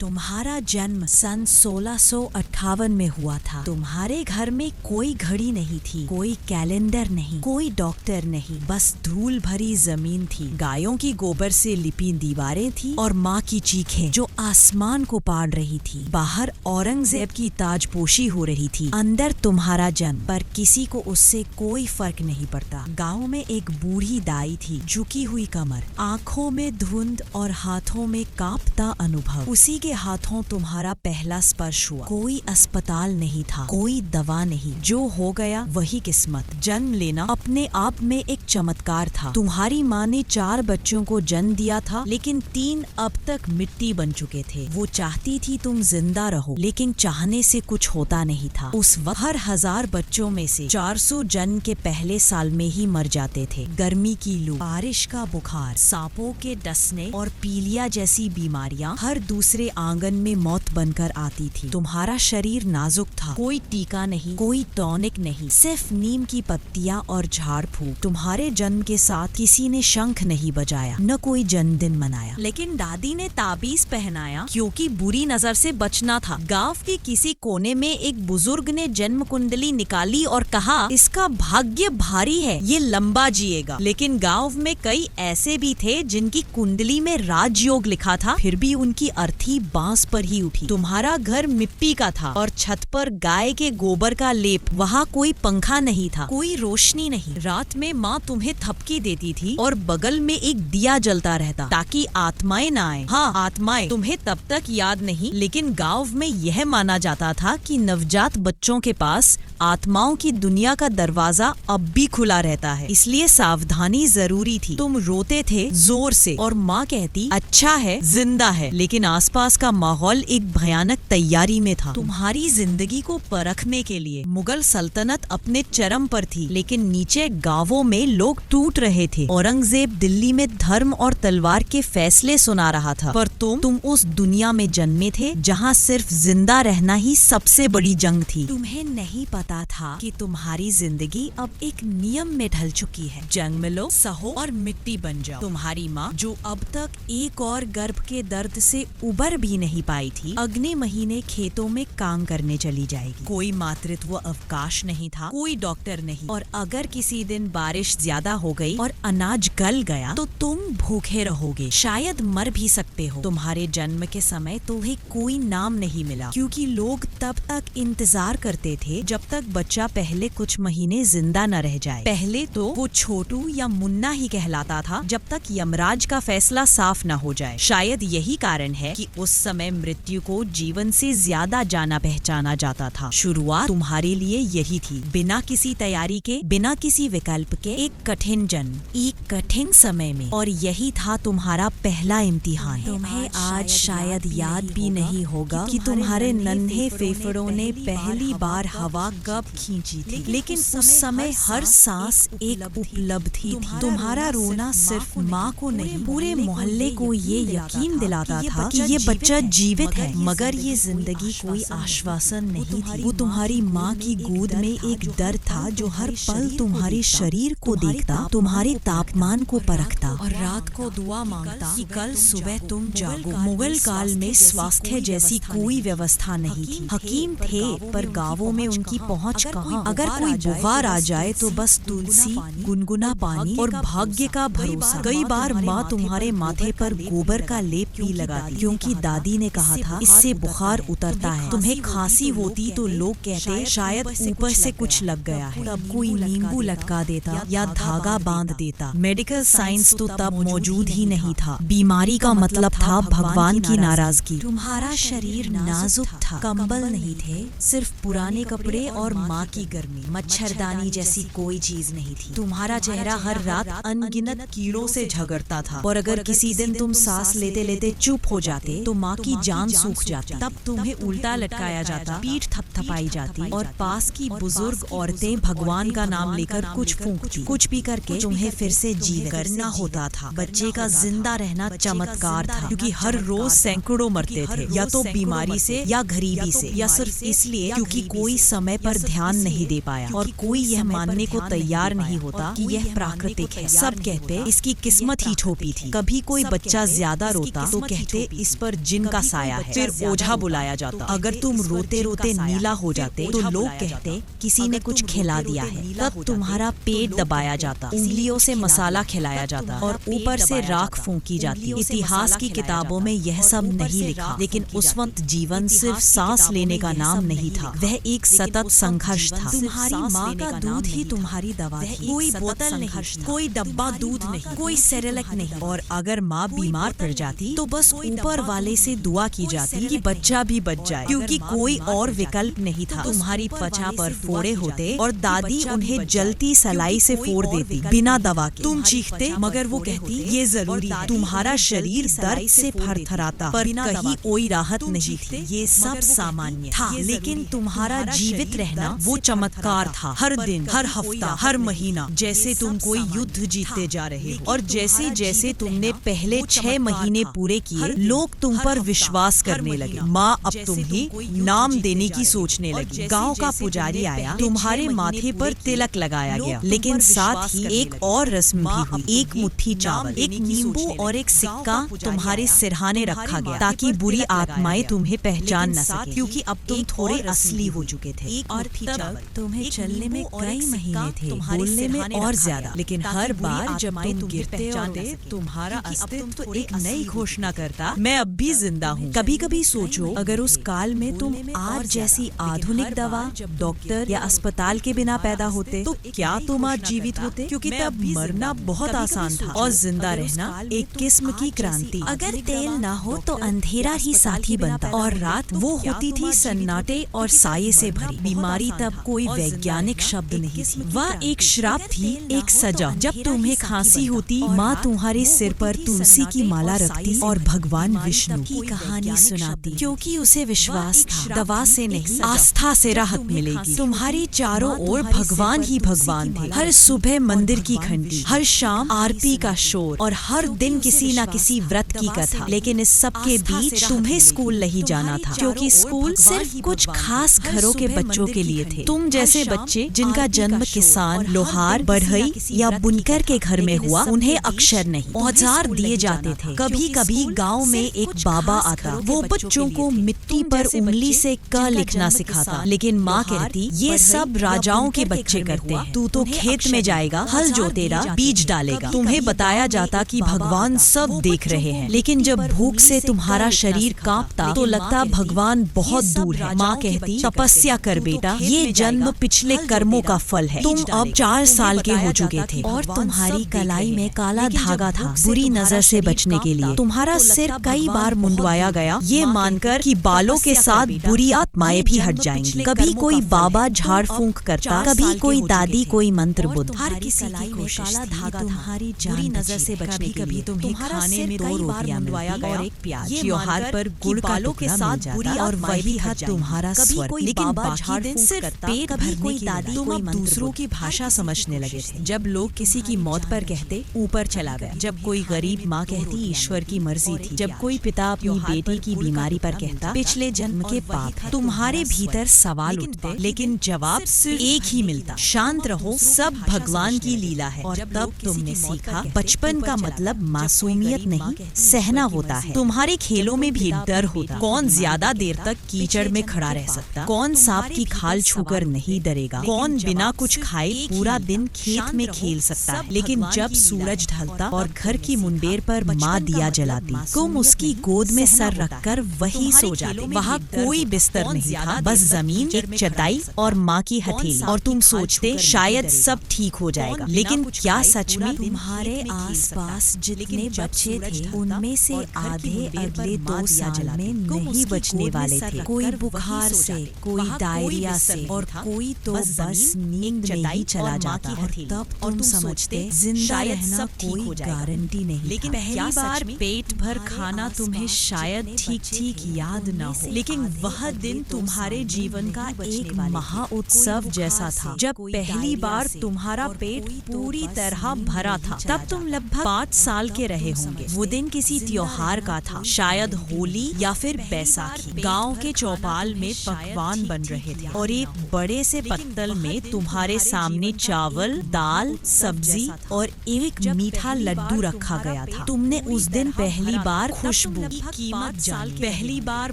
तुम्हारा जन्म सन 1658 में हुआ था। तुम्हारे घर में कोई घड़ी नहीं थी, कोई कैलेंडर नहीं, कोई डॉक्टर नहीं, बस धूल भरी जमीन थी, गायों की गोबर से लिपी दीवारें थी और माँ की चीखें जो आसमान को पाड़ रही थी। बाहर औरंगजेब की ताजपोशी हो रही थी, अंदर तुम्हारा जन्म, पर किसी को उससे कोई फर्क नहीं पड़ता। गाँव में एक बूढ़ी दाई थी, झुकी हुई कमर, आँखों में धुंध और हाथों में कांपता अनुभव। उसी के हाथों तुम्हारा पहला स्पर्श हुआ। कोई अस्पताल नहीं था, कोई दवा नहीं, जो हो गया वही किस्मत। जन्म लेना अपने आप में एक चमत्कार था। तुम्हारी माँ ने 4 बच्चों को जन्म दिया था, लेकिन 3 अब तक मिट्टी बन चुके थे। वो चाहती थी तुम जिंदा रहो, लेकिन चाहने से कुछ होता नहीं था। उस वक्त हर 1000 बच्चों में से 400 जन्म के पहले साल में ही मर जाते थे। गर्मी की लू, बारिश का बुखार, सांपों के डसने और पीलिया जैसी बीमारियां हर दूसरे आंगन में मौत बनकर आती थी। तुम्हारा शरीर नाजुक था, कोई टीका नहीं, कोई टॉनिक नहीं, सिर्फ नीम की पत्तियां और झाड़ फूक। तुम्हारे जन्म के साथ किसी ने शंख नहीं बजाया, न कोई जन्मदिन मनाया, लेकिन दादी ने ताबीज पहनाया क्योंकि बुरी नजर से बचना था। गांव के किसी कोने में एक बुजुर्ग ने जन्म कुंडली निकाली और कहा, इसका भाग्य भारी है, ये लंबा जिएगा। लेकिन गाँव में कई ऐसे भी थे जिनकी कुंडली में राजयोग लिखा था, फिर भी उनकी अर्थी बांस पर ही उठी। तुम्हारा घर मिट्टी का था और छत पर गाय के गोबर का लेप। वहाँ कोई पंखा नहीं था, कोई रोशनी नहीं। रात में माँ तुम्हें थपकी देती थी और बगल में एक दिया जलता रहता ताकि आत्माएं ना आए। हाँ, आत्माएं तुम्हें तब तक याद नहीं, लेकिन गांव में यह माना जाता था कि नवजात बच्चों के पास आत्माओं की दुनिया का दरवाजा अब भी खुला रहता है, इसलिए सावधानी जरूरी थी। तुम रोते थे जोर से और माँ कहती अच्छा है, जिंदा है, लेकिन आसपास का माहौल एक भयानक तैयारी में था। तुम्हारी जिंदगी को परखने के लिए मुगल सल्तनत अपने चरम पर थी, लेकिन नीचे गांवों में लोग टूट रहे थे। औरंगजेब दिल्ली में धर्म और तलवार के फैसले सुना रहा था, पर तुम उस दुनिया में जन्मे थे जहां सिर्फ जिंदा रहना ही सबसे बड़ी जंग थी। तुम्हें नहीं पता था कि तुम्हारी जिंदगी अब एक नियम में ढल चुकी है। जन्म लो, सहो और मिट्टी बन जाओ। तुम्हारी माँ जो अब तक एक और गर्भ के दर्द से उबर भी नहीं पाई थी, अगले महीने खेतों में काम करने चली जाएगी। कोई मातृत्व अवकाश नहीं था, कोई डॉक्टर नहीं, और अगर किसी दिन बारिश ज्यादा हो गई और अनाज गल गया तो तुम भूखे रहोगे, शायद मर भी सकते हो। तुम्हारे जन्म के समय तुम्हें कोई नाम नहीं मिला, क्योंकि लोग तब तक इंतजार करते थे जब तक बच्चा पहले कुछ महीने जिंदा न रह जाए। पहले तो वो छोटू या मुन्ना ही कहलाता था, जब तक यमराज का फैसला साफ न हो जाए। शायद यही कारण है कि उस समय मृत्यु को जीवन से ज्यादा जाना पहचाना जाता था। शुरुआत तुम्हारे लिए यही थी, बिना किसी तैयारी के, बिना किसी विकल्प के, एक कठिन जन्म, एक कठिन समय में, और यही था तुम्हारा पहला इम्तिहान। तुम्हें आज शायद याद भी नहीं होगा कि तुम्हारे नन्हे फेफड़ों ने पहली बार हवा कब खींची थी, लेकिन उस समय हर सांस एक उपलब्धि थी। तुम्हारा रोना सिर्फ माँ को नहीं, पूरे मोहल्ले को ये यकीन दिलाता था कि ये बच्चा जीवित है, मगर ये जिंदगी कोई आश्वासन नहीं थी। वो तुम्हारी माँ की गोद में एक डर था जो हर पल तुम्हारे शरीर को देखता, तुम्हारे तापमान को परखता और रात को दुआ मांगता कि कल सुबह तुम जागो। मुगल काल में स्वास्थ्य जैसी कोई व्यवस्था नहीं थी। हकीम थे, पर गाँवों में उनकी पहुँच कहाँ। अगर कोई बुखार आ जाए तो बस तुलसी, गुनगुना पानी और भाग्य का भरोसा। कई बार माँ तुम्हारे माथे पर गोबर का लेप भी लगाती, क्योंकि दादी ने कहा था इससे बुखार उतरता है। तुम्हें खांसी होती तो लोग कहते शायद ऊपर से कुछ लग गया है, तब कोई नींबू लटका देता या धागा बांध देता। मेडिकल साइंस तो तब मौजूद ही नहीं था। बीमारी का मतलब था भगवान की नाराजगी। तुम्हारा शरीर नाजुक था, कंबल नहीं थे, सिर्फ पुराने कपड़े और माँ की गर्मी। मच्छरदानी जैसी कोई चीज नहीं थी। तुम्हारा चेहरा हर रात अनगिनत कीड़ों से झगड़ता था, और अगर किसी दिन तुम सांस लेते लेते चुप हो जाते तो माँ की जान सूख जाती। तब तुम्हें उल्टा लटकाया जाता, पीठ थपथपाई जाती, और पास की बुजुर्ग औरतें भगवान का नाम लेकर कुछ फूंकती। कुछ भी करके तुम्हें फिर से जीवित करना होता था। बच्चे का जिंदा रहना चमत्कार था, क्योंकि हर रोज सैकड़ों मरते थे, या तो बीमारी से, या गरीबी से, या सिर्फ इसलिए क्योंकि कोई समय पर ध्यान नहीं दे पाया, और कोई यह मानने को तैयार नहीं होता कि यह प्राकृतिक है। सब कहते इसकी किस्मत ही छोटी थी। कभी कोई बच्चा ज्यादा रोता तो कहते इस पर जिन का साया है। फिर ओझा बुलाया जाता। अगर तुम रोते रोते नीला हो जाते तो लोग कहते किसी ने कुछ खिला दिया है। तब तुम्हारा पेट दबाया जाता, उंगलियों से मसाला खिलाया जाता और ऊपर से राख फूंकी जाती। इतिहास की किताबों में यह सब नहीं लिखा, लेकिन उस वक्त जीवन सिर्फ सांस लेने का नाम नहीं था, वह एक सतत संघर्ष था। तुम्हारी माँ का दूध ही तुम्हारी दवा थी। कोई बोतल नहीं, कोई डब्बा दूध नहीं, कोई सेरेलैक नहीं। और अगर माँ बीमार पड़ जाती तो बस ऊपर वाले से दुआ की जाती कि बच्चा भी बच जाए, क्योंकि कोई और विकल्प नहीं था। तुम्हारी त्वचा पर फोड़े होते और दादी उन्हें जलती सलाई से फोड़ देती बिना दवा के। तुम चीखते मगर वो कहती ये जरूरी है। तुम्हारा शरीर दर्द से थरथराता, पर कहीं कोई राहत नहीं थी। ये सब सामान्य था, लेकिन तुम्हारा जीवित रहना वो चमत्कार था। हर दिन, हर हफ्ता, हर महीना जैसे तुम कोई युद्ध जीतते जा रहे हो। और जैसे जैसे तुमने पहले 6 महीने पूरे किए, लोग तुम पर विश्वास करने लगे। माँ अब तुम्हें नाम देने की सोचने लगी। गांव का पुजारी आया, तुम्हारे माथे पर तिलक लगाया गया, लेकिन साथ ही एक और रस्म भी हुई। एक मुट्ठी चावल, एक नींबू और एक सिक्का तुम्हारे सिरहाने रखा गया, ताकि बुरी आत्माएं तुम्हें पहचान न सके, क्योंकि अब तुम थोड़े असली हो चुके थे। और तब तुम्हें चलने में कई महीने थे, बोलने में और ज्यादा, लेकिन हर बार जब तुम गिरते और तुम्हारा अस्तित्व एक नई घोषणा करता, मैं अब भी जिंदा हूँ। कभी कभी सोचो, अगर उस काल में तुम आज जैसी आधुनिक दवा, डॉक्टर या अस्पताल के बिना पैदा होते तो क्या तुम आज जीवित होते? क्योंकि तब मरना बहुत आसान था और जिंदा रहना एक किस्म की क्रांति। अगर तेल ना हो तो अंधेरा ही साथी बनता, और रात वो होती थी सन्नाटे और साये से भरी। बीमारी तब कोई वैज्ञानिक शब्द नहीं थी, वह एक श्राप थी, एक सजा। जब तुम्हें खांसी होती, माँ तुम्हारे सिर पर तुलसी की माला रखती और भगवान विष्णु की कहानी सुनाती, क्योंकि उसे विश्वास था दवा से नहीं, आस्था से राहत मिलेगी। तुम्हारी चारों ओर भगवान ही भगवान थे। हर सुबह मंदिर की घंटी, हर शाम आरती का शोर, और हर दिन किसी न किसी व्रत की कथा। लेकिन इस सब के बीच तुम्हें स्कूल नहीं जाना था, क्योंकि स्कूल सिर्फ कुछ खास घरों के बच्चों के लिए थे। तुम जैसे बच्चे जिनका जन्म किसान, लोहार, बढ़ई या बुनकर के घर में हुआ, उन्हें अक्षर नहीं, औजार दिए जाते थे। कभी कभी गांव में एक बाबा आता, वो बच्चों को मिट्टी पर उंगली से क लिखना सिखाता, लेकिन माँ कहती ये सब राजाओं के बच्चे करते हैं, तू तो खेत में जाएगा, हल जोतेगा, बीज डालेगा। तुम्हें बताया जाता कि भगवान सब देख रहे हैं, लेकिन जब भूख से तुम्हारा शरीर कांपता तो लगता भगवान बहुत दूर है। माँ कहती तपस्या कर बेटा, ये जन्म पिछले कर्मों का फल है। तुम अब 4 साल के हो चुके थे और तुम्हारी कलाई में काला धागा था, बुरी नजर से बचने के लिए। तुम्हारा सिर कई बार मुंडवाया गया, ये मानकर कि बालों के साथ बुरी आत्माएं भी हट जाएंगी। कभी कोई बाबा झाड़ फूंक करता, कभी कोई दादी, कोई मंत्र बुद्ध। हर किसी की कोशिश काला धागा तुम्हारी बुरी नजर से बचने के लिए। तुम्हें खाने में 2 रोटियां मिलती और एक प्याज। त्योहार पर गुड़ का टुकड़ा मिल जाता और वही था तुम्हारा स्वर। लेकिन बाकी दिन सिर्फ पेट भरने की दादी, तुम अब दूसरों की भाषा समझने लगे थे। जब लोग किसी की मौत पर कहते ऊपर चला गया, जब कोई गरीब माँ कहती ईश्वर की मर्जी थी, जब कोई पिता अपनी बेटी की बीमारी पर कहता पिछले जन्म के पाप है, तुम्हारे भीतर सवाल उठते, लेकिन जवाब सिर्फ एक ही मिलता, शांत रहो, सब भगवान की लीला है। और तब तुमने सीखा बचपन का मतलब मासूमियत नहीं, सहना होता है। तुम्हारे खेलों में भी डर होता, कौन ज्यादा देर तक कीचड़ में खड़ा रह सकता, कौन सांप की खाल छूकर नहीं डरेगा, कौन बिना कुछ खाए पूरा दिन खेत में खेल सकता है। लेकिन जब सूरज ढलता और घर की मुंडेर पर माँ दिया जलाती, तुम उसकी गोद में सर रखकर वही सो जाते। वहाँ कोई बिस्तर नहीं था, बस जमीन, एक चटाई और माँ की हथेली। और तुम सोचते शायद सब ठीक हो जाएगा, लेकिन क्या सच में? तुम्हारे आसपास जितने बच्चे थे उनमें से आधे अगले 2 साल में नहीं बचने वाले थे। कोई बुखार से, कोई डायरिया से, और कोई तो बस नींद में ही चला जाता। और तब तुम समझते जिंदा रहना कोई गारंटी नहीं। लेकिन पहली बार पेट भर खाना तुम्हें शायद ठीक ठीक याद न हो, लेकिन वह दिन तुम्हारे जीवन का एक महा उत्सव जैसा था। जब पहली बार तुम्हारा पेट पूरी तरह भरा था, तब तुम लगभग 5 साल के रहे होंगे। वो दिन किसी त्योहार का था, शायद होली या फिर बैसाखी। गांव के चौपाल में पकवान बन रहे थे और एक बड़े से पत्तल में तुम्हारे सामने चावल, दाल, सब्जी और एक मीठा लड्डू रखा गया था। तुमने उस दिन पहली बार खुशबू कीमत जान पहली बार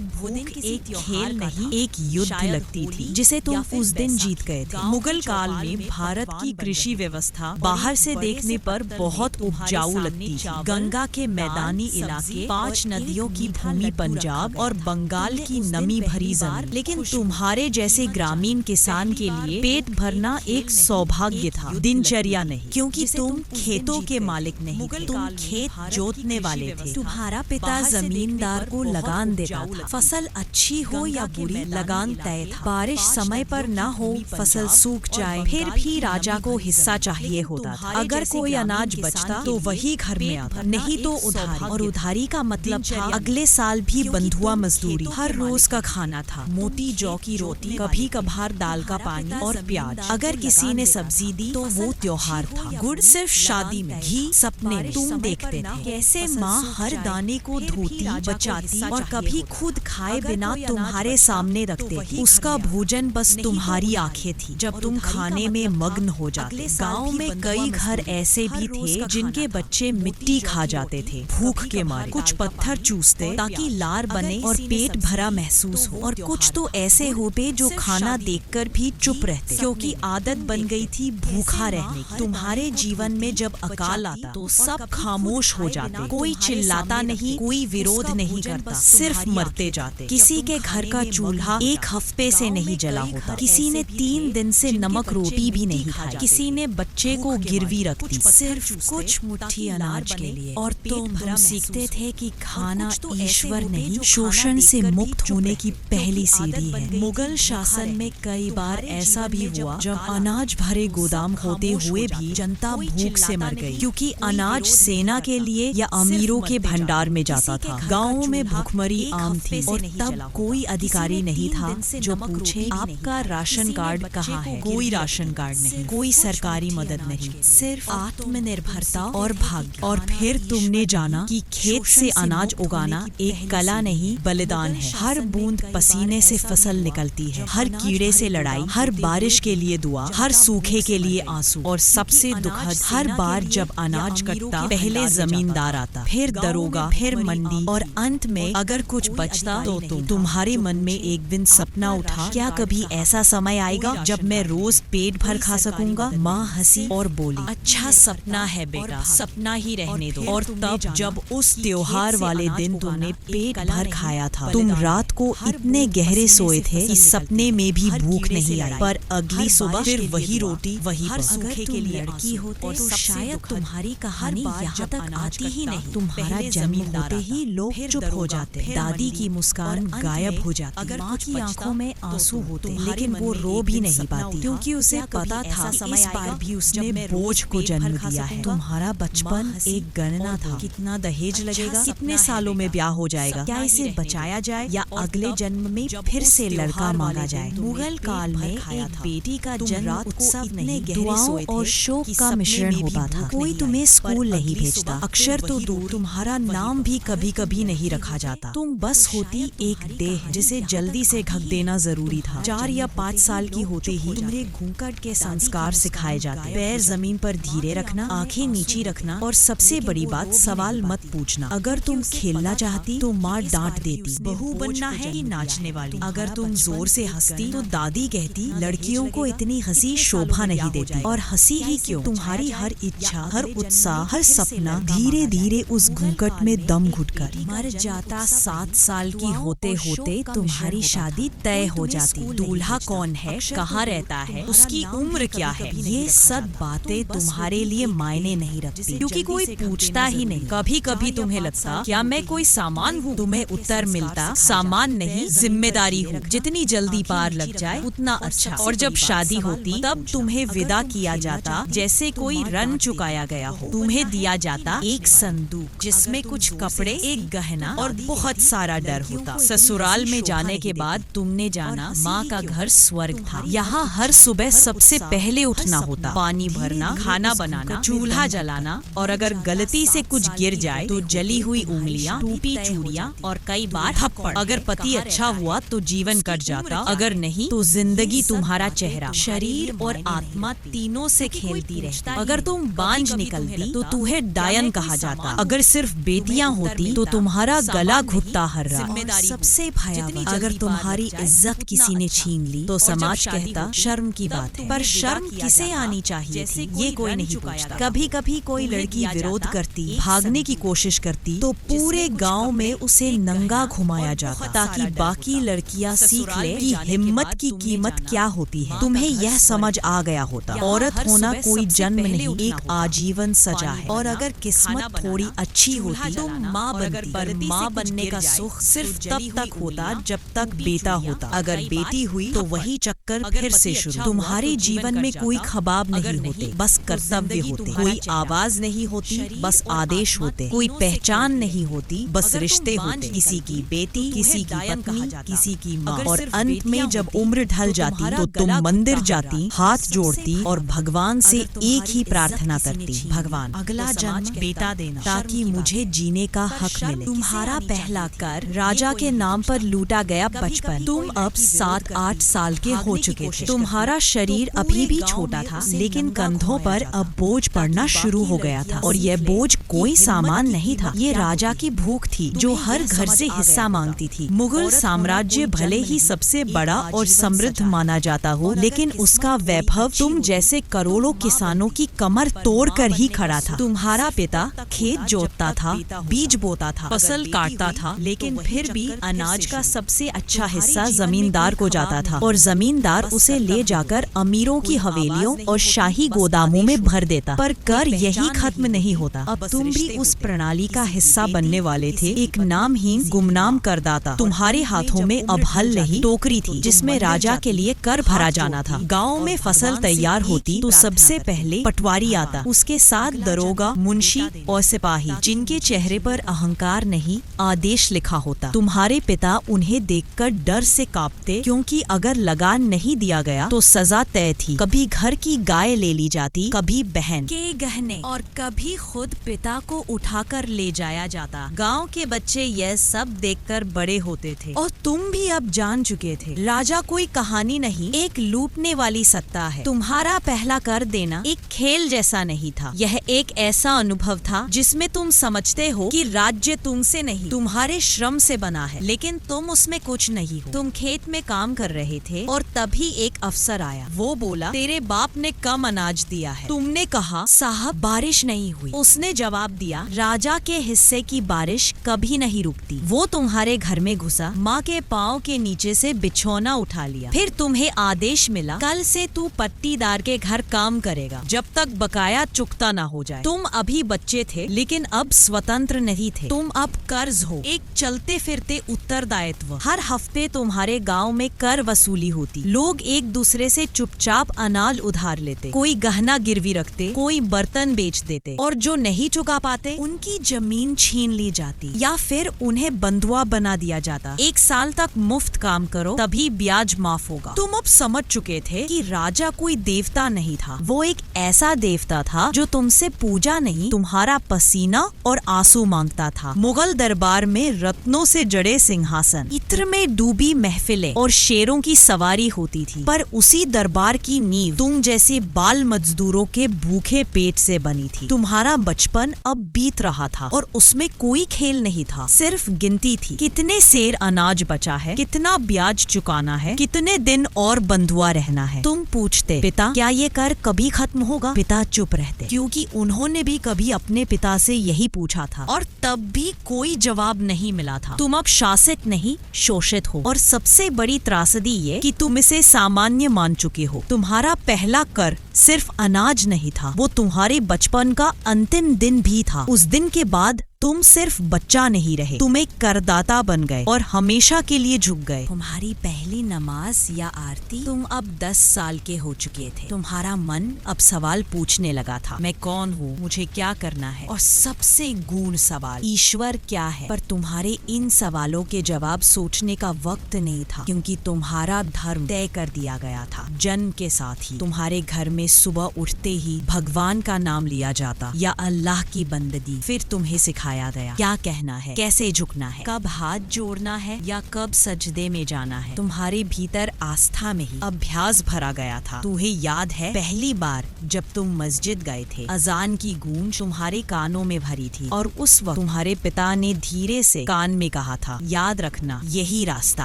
भूख एक खेल नहीं एक युद्ध लगती थी जिसे तुम उस दिन जीत गए थे। मुगल काल में भारत की कृषि व्यवस्था बाहर से देखने पर बहुत उपजाऊ लगती थी। गंगा के मैदानी इलाके, 5 नदियों की भूमि पंजाब और बंगाल की नमी भरी जमीन, लेकिन तुम्हारे जैसे ग्रामीण किसान के लिए पेट भरना एक सौभाग्य था, दिनचर्या नहीं, क्योंकि तुम खेतों के मालिक नहीं, तुम खेत जोतने वाले थे। तुम्हारा पिता जमींदार को लगान देता था, फसल अच्छी हो या बुरी लगान तय था। बारिश समय पर न हो, फसल सूख जाए, फिर भी राजा को हिस्सा चाहिए होता था। अगर कोई अनाज बचता तो वही घर में आता, नहीं तो उधारी, और उधारी का मतलब था अगले साल भी बंधुआ मजदूरी। हर रोज का खाना था मोटी जौ की रोटी, कभी कभार दाल का पानी और प्याज। अगर किसी ने सब्जी दी तो वो त्योहार था। गुड़ सिर्फ शादी में, घी सपने में। तुम देखते थे कैसे माँ हर दाने को धोती, बचाती और कभी खुद खाए बिना तुम्हारे सामने रखते थे। उसका भोजन बस तुम्हारी आंखें थी जब तुम खाने में मग्न हो जाते। गांव में कई घर ऐसे भी थे जिनके बच्चे मिट्टी खा जाते थे भूख के मारे। कुछ पत्थर चूसते ताकि लार बने और पेट भरा महसूस हो, और कुछ तो ऐसे होते जो खाना देखकर भी चुप रहते क्योंकि आदत बन गई थी भूखा रहने की। तुम्हारे जीवन में जब अकाल आता तो सब खामोश हो जाते, कोई चिल्लाता नहीं, कोई विरोध नहीं करता, सिर्फ मरते जाते। किसी के घर का चूल्हा एक हफ्ते से नहीं जला होता, किसी ने 3 दिन से नमक रोटी भी नहीं खाई, किसी ने बच्चे को गिरवी रख दी सिर्फ कुछ मुट्ठी अनाज के लिए। और तुम सीखते थे कि खाना ईश्वर नहीं, शोषण से मुक्त होने की पहली सीढ़ी है। मुगल शासन में कई बार ऐसा भी हुआ जब अनाज भरे गोदाम होते हुए भी जनता भूख से मर गई, क्योंकि अनाज सेना के लिए या अमीरों के भंडार में जाता था। गाँवों में भूखमरी आम थी और तब कोई अधिकारी नहीं था जो पूछे आपका राशन कार्ड कहाँ है। कोई राशन कार्ड नहीं, कोई सरकारी मदद नहीं, सिर्फ आत्मनिर्भरता और भाग्य। और फिर तुमने जाना कि खेत से अनाज उगाना एक कला नहीं, बलिदान है। हर बूंद पसीने से फसल निकलती है, हर कीड़े से लड़ाई, हर बारिश के लिए दुआ, हर सूखे के लिए आंसू, और सबसे दुखद हर बार जब अनाज कटता पहले जमींदार आता, फिर दरोगा, फिर मंडी, और अंत में अगर कुछ बचता तो तुम्हारे मन में एक दिन सपना उठा, क्या कभी ऐसा समय आएगा जब मैं रोज पेट भर खा सकूंगा? माँ हंसी और बोली, अच्छा सपना है बेटा, सपना ही रहने दो। और तब जब उस त्योहार वाले दिन तुमने पेट भर खाया था, तुम रात को इतने गहरे सोए थे कि सपने में भी भूख नहीं आई, पर अगली सुबह फिर वही रोटी, वही सूखे के लिए लड़की होते तो शायद तुम्हारी कहानी यहाँ तक आती ही नहीं। तुम्हारा जन्म होते ही लोग चुप हो जाते, दादी की मुस्कान गायब हो जाती, माँ की आंखों में आंसू होते, लेकिन वो रो भी नहीं पाती क्योंकि उसे पता था इस बार भी उसने बोझ को जन्म दिया है। तुम्हारा बचपन एक गणना था, कितना दहेज लगेगा, कितने सालों में ब्याह हो जाएगा, क्या इसे बचाया जाए या अगले जन्म में फिर से लड़का मांगा जाए। मुगल काल में एक बेटी का जन्म उत्सव नहीं, दुआओं और शोक का मिश्रण होता था। कोई तुम्हें स्कूल नहीं भेजता, अक्षर तो दूर, तुम्हारा नाम भी कभी कभी नहीं रखा जाता। तुम बस होती एक देह जिसे जल्दी से ढक देना जरूरी था। 4 या 5 साल की होते ही तुम्हें घूंघट के संस्कार सिखाए जाते, पैर जमीन पर धीरे रखना, आंखें नीची रखना, और सबसे बड़ी बात सवाल मत पूछना। अगर तुम खेलना चाहती तो माँ डांट देती, बहू बनना है कि नाचने वाली। अगर तुम जोर से हंसती तो दादी कहती लड़कियों को इतनी हंसी शोभा नहीं देती। और हंसी ही क्यों, तुम्हारी हर इच्छा, हर उत्साह, हर सपना धीरे धीरे उस घूंघट में दम घुटकर मर जाता। 7 साल की होते होते तुम्हारी शादी तय हो जाती। दूल्हा कौन है, कहाँ रहता है, उसकी उम्र क्या है, ये सब बातें तुम्हारे लिए मायने नहीं रखती क्योंकि कोई पूछता ही नहीं। कभी कभी तुम्हें लगता क्या मैं कोई सामान हूँ? तुम्हें उत्तर मिलता सामान नहीं, जिम्मेदारी हूँ। जितनी जल्दी पार लग जाए उतना अच्छा। और जब शादी होती तब तुम्हें विदा किया जाता जैसे कोई रन चुकाया गया हो। तुम्हें दिया जाता एक संदूक जिसमें कुछ कपड़े, एक गहना और बहुत सारा डर होता। ससुराल में जाने के बाद तुमने जाना माँ का घर स्वर्ग था। यहाँ हर सुबह सबसे पहले उठना होता, पानी भरना, खाना बनाना, चूल्हा जलाना, और अगर गलती से कुछ गिर जाए तो जली हुई उंगलियां, टूटी चूड़ियां और कई बार थप्पड़। अगर पति अच्छा हुआ तो जीवन कट जाता, अगर नहीं तो जिंदगी तुम्हारा चेहरा, शरीर और आत्मा तीनों से खेलती रहती। अगर तुम बांझ निकलती तो तुम्हें डायन कहा जाता, अगर सिर्फ बेटियां होती तो तुम्हारा गला घुटता हर रात। सबसे भयावह, अगर तुम्हारी इज्जत किसी ने छीन ली तो समाज कहता शर्म की बात है, पर शर्म किसे आनी चाहिए थी ये कोई नहीं पूछता। कभी कभी कोई लड़की विरोध करती, भागने की कोशिश करती तो पूरे गांव में उसे नंगा घुमाया जाता ताकि बाकी लड़कियां सीख ले कि हिम्मत की कीमत क्या होती है। तुम्हें यह समझ आ गया होता औरत होना कोई जन्म नहीं, एक आजीवन सजा है। और अगर किस्मत थोड़ी अच्छी होती तो माँ बनती, पर माँ बनने का सुख सिर्फ तब तक होता जब तक बेटा होता। अगर बेटी हुई तो वही चक्कर फिर से शुरू। तुम्हारे जीवन में कोई ख्वाब नहीं होते, बस कर्तव्य होते। कोई आवाज नहीं होती, बस आदेश होते। कोई पहचान नहीं होती, बस रिश्ते होते। किसी की बेटी, किसी की पत्नी, किसी की माँ। और अंत में जब उम्र ढल जाती तो तुम मंदिर जाती, हाथ जोड़ती और भगवान से एक ही प्रार्थना करती, भगवान अगला जन्म बेटा देना ताकि मुझे जीने का हक मिले। तुम्हारा पहला कर राजा के नाम पर लूटा गया बचपन। तुम अब 7-8 साल के हो चुके थे। तुम्हारा शरीर अभी भी छोटा था, लेकिन कंधों पर अब बोझ पड़ना शुरू हो गया था। और यह बोझ कोई सामान नहीं था, ये राजा की भूख थी जो हर घर से हिस्सा मांगती थी। मुगल साम्राज्य भले ही सबसे बड़ा और समृद्ध माना जाता हो, लेकिन उसका वैभव तुम जैसे करोड़ों किसानों की कमर तोड़ कर ही खड़ा था। तुम्हारा पिता खेत जोतता था, बीज बोता था, फसल काटता था, लेकिन फिर भी अनाज का सबसे अच्छा हिस्सा जमींदार को जाता था और जमींदार उसे ले जाकर अमीरों की हवेलियों और शाही गोदामों में भर देता। पर कर यही खत्म नहीं होता, अब तुम भी उस प्रणाली का हिस्सा बनने वाले थे। एक नामहीन गुमनाम करदाता। तुम्हारे हाथों में अब हल नहीं, टोकरी थी जिसमें राजा के लिए कर भरा जाना था। गाँव में फसल तैयार होती तो सबसे पहले पटवारी आता, उसके साथ दरोगा, मुंशी और सिपाही, जिनके चेहरे पर अहंकार नहीं, आदेश लिखा होता। तुम्हारे पिता उन्हें देखकर डर से कांपते, क्योंकि अगर लगान नहीं दिया गया तो सजा तय थी। कभी घर की गाय ले ली जाती, कभी बहन के गहने, और कभी खुद पिता को उठाकर ले जाया जाता। गांव के बच्चे यह सब देखकर बड़े होते थे और तुम भी अब जान चुके थे, राजा कोई कहानी नहीं, एक लूटने वाली सत्ता है। तुम्हारा पहला कर देना एक खेल जैसा नहीं था, यह एक ऐसा अनुभव था जिसमें तुम समझते हो कि राज्य तुमसे नहीं, तुम्हारे श्रम से बना है, लेकिन तुम उसमें कुछ नहीं हो। तुम खेत में काम कर रहे थे और तभी एक अफसर आया। वो बोला, तेरे बाप ने कम अनाज दिया है। तुमने कहा, साहब बारिश नहीं हुई। उसने जवाब दिया, राजा के हिस्से की बारिश कभी नहीं रुकती। वो तुम्हारे घर में घुसा, माँ के पाँव के नीचे से बिछौना उठा लिया। फिर तुम्हें आदेश मिला, कल से तू पट्टीदार के घर काम करेगा जब तक बकाया चुकता ना हो जाए। तुम अभी बच्चे थे, लेकिन अब स्वतंत्र नहीं थे। तुम अब कर्ज हो, एक चलते फिरते उत्तरदायित्व। हर हफ्ते तुम्हारे गांव में कर वसूली होती। लोग एक दूसरे से चुपचाप अनाज उधार लेते, कोई गहना गिरवी रखते, कोई बर्तन बेच देते, और जो नहीं चुका पाते उनकी जमीन छीन ली जाती या फिर उन्हें बंधुआ बना दिया जाता। 1 साल तक मुफ्त काम करो, तभी ब्याज माफ होगा। तुम अब समझ चुके थे कि राजा कोई देवता नहीं था, वो एक ऐसा देवता था जो तुमसे पूजा नहीं, तुम्हारा पसीना और आंसू मांगता था। मुगल दरबार में रत्नों से जड़े सिंहासन, इत्र में डूबी महफिलें और शेरों की सवारी होती थी, पर उसी दरबार की नींव तुम जैसे बाल मजदूरों के भूखे पेट से बनी थी। तुम्हारा बचपन अब बीत रहा था और उसमें कोई खेल नहीं था, सिर्फ गिनती थी। कितने सेर अनाज बचा है, कितना ब्याज चुकाना है, कितने दिन और बंधुआ रहना है। तुम पूछते, पिता क्या ये कर कभी खत्म होगा? पिता चुप रहते, क्योंकि उन्होंने भी कभी अपने पिता से यही पूछा था और तब भी कोई जवाब नहीं मिला था। तुम अब शासित नहीं, शोषित हो, और सबसे बड़ी त्रासदी ये कि तुम इसे सामान्य मान चुके हो। तुम्हारा पहला कर सिर्फ अनाज नहीं था, वो तुम्हारे बचपन का अंतिम दिन भी था। उस दिन के बाद तुम सिर्फ बच्चा नहीं रहे, तुम एक करदाता बन गए और हमेशा के लिए झुक गए। तुम्हारी पहली नमाज या आरती, तुम अब 10 साल के हो चुके थे। तुम्हारा मन अब सवाल पूछने लगा था, मैं कौन हूँ, मुझे क्या करना है, और सबसे गूढ़ सवाल, ईश्वर क्या है। पर तुम्हारे इन सवालों के जवाब सोचने का वक्त नहीं था, क्योंकि तुम्हारा धर्म तय कर दिया गया था। जन्म के साथ ही तुम्हारे घर में सुबह उठते ही भगवान का नाम लिया जाता या अल्लाह की बंदगी। फिर तुम्हें सिखाया गया क्या कहना है, कैसे झुकना है, कब हाथ जोड़ना है या कब सजदे में जाना है। तुम्हारे भीतर आस्था में ही अभ्यास भरा गया था। तुम्हें याद है पहली बार जब तुम मस्जिद गए थे, अजान की गूंज तुम्हारे कानों में भरी थी और उस वक्त तुम्हारे पिता ने धीरे से कान में कहा था, याद रखना यही रास्ता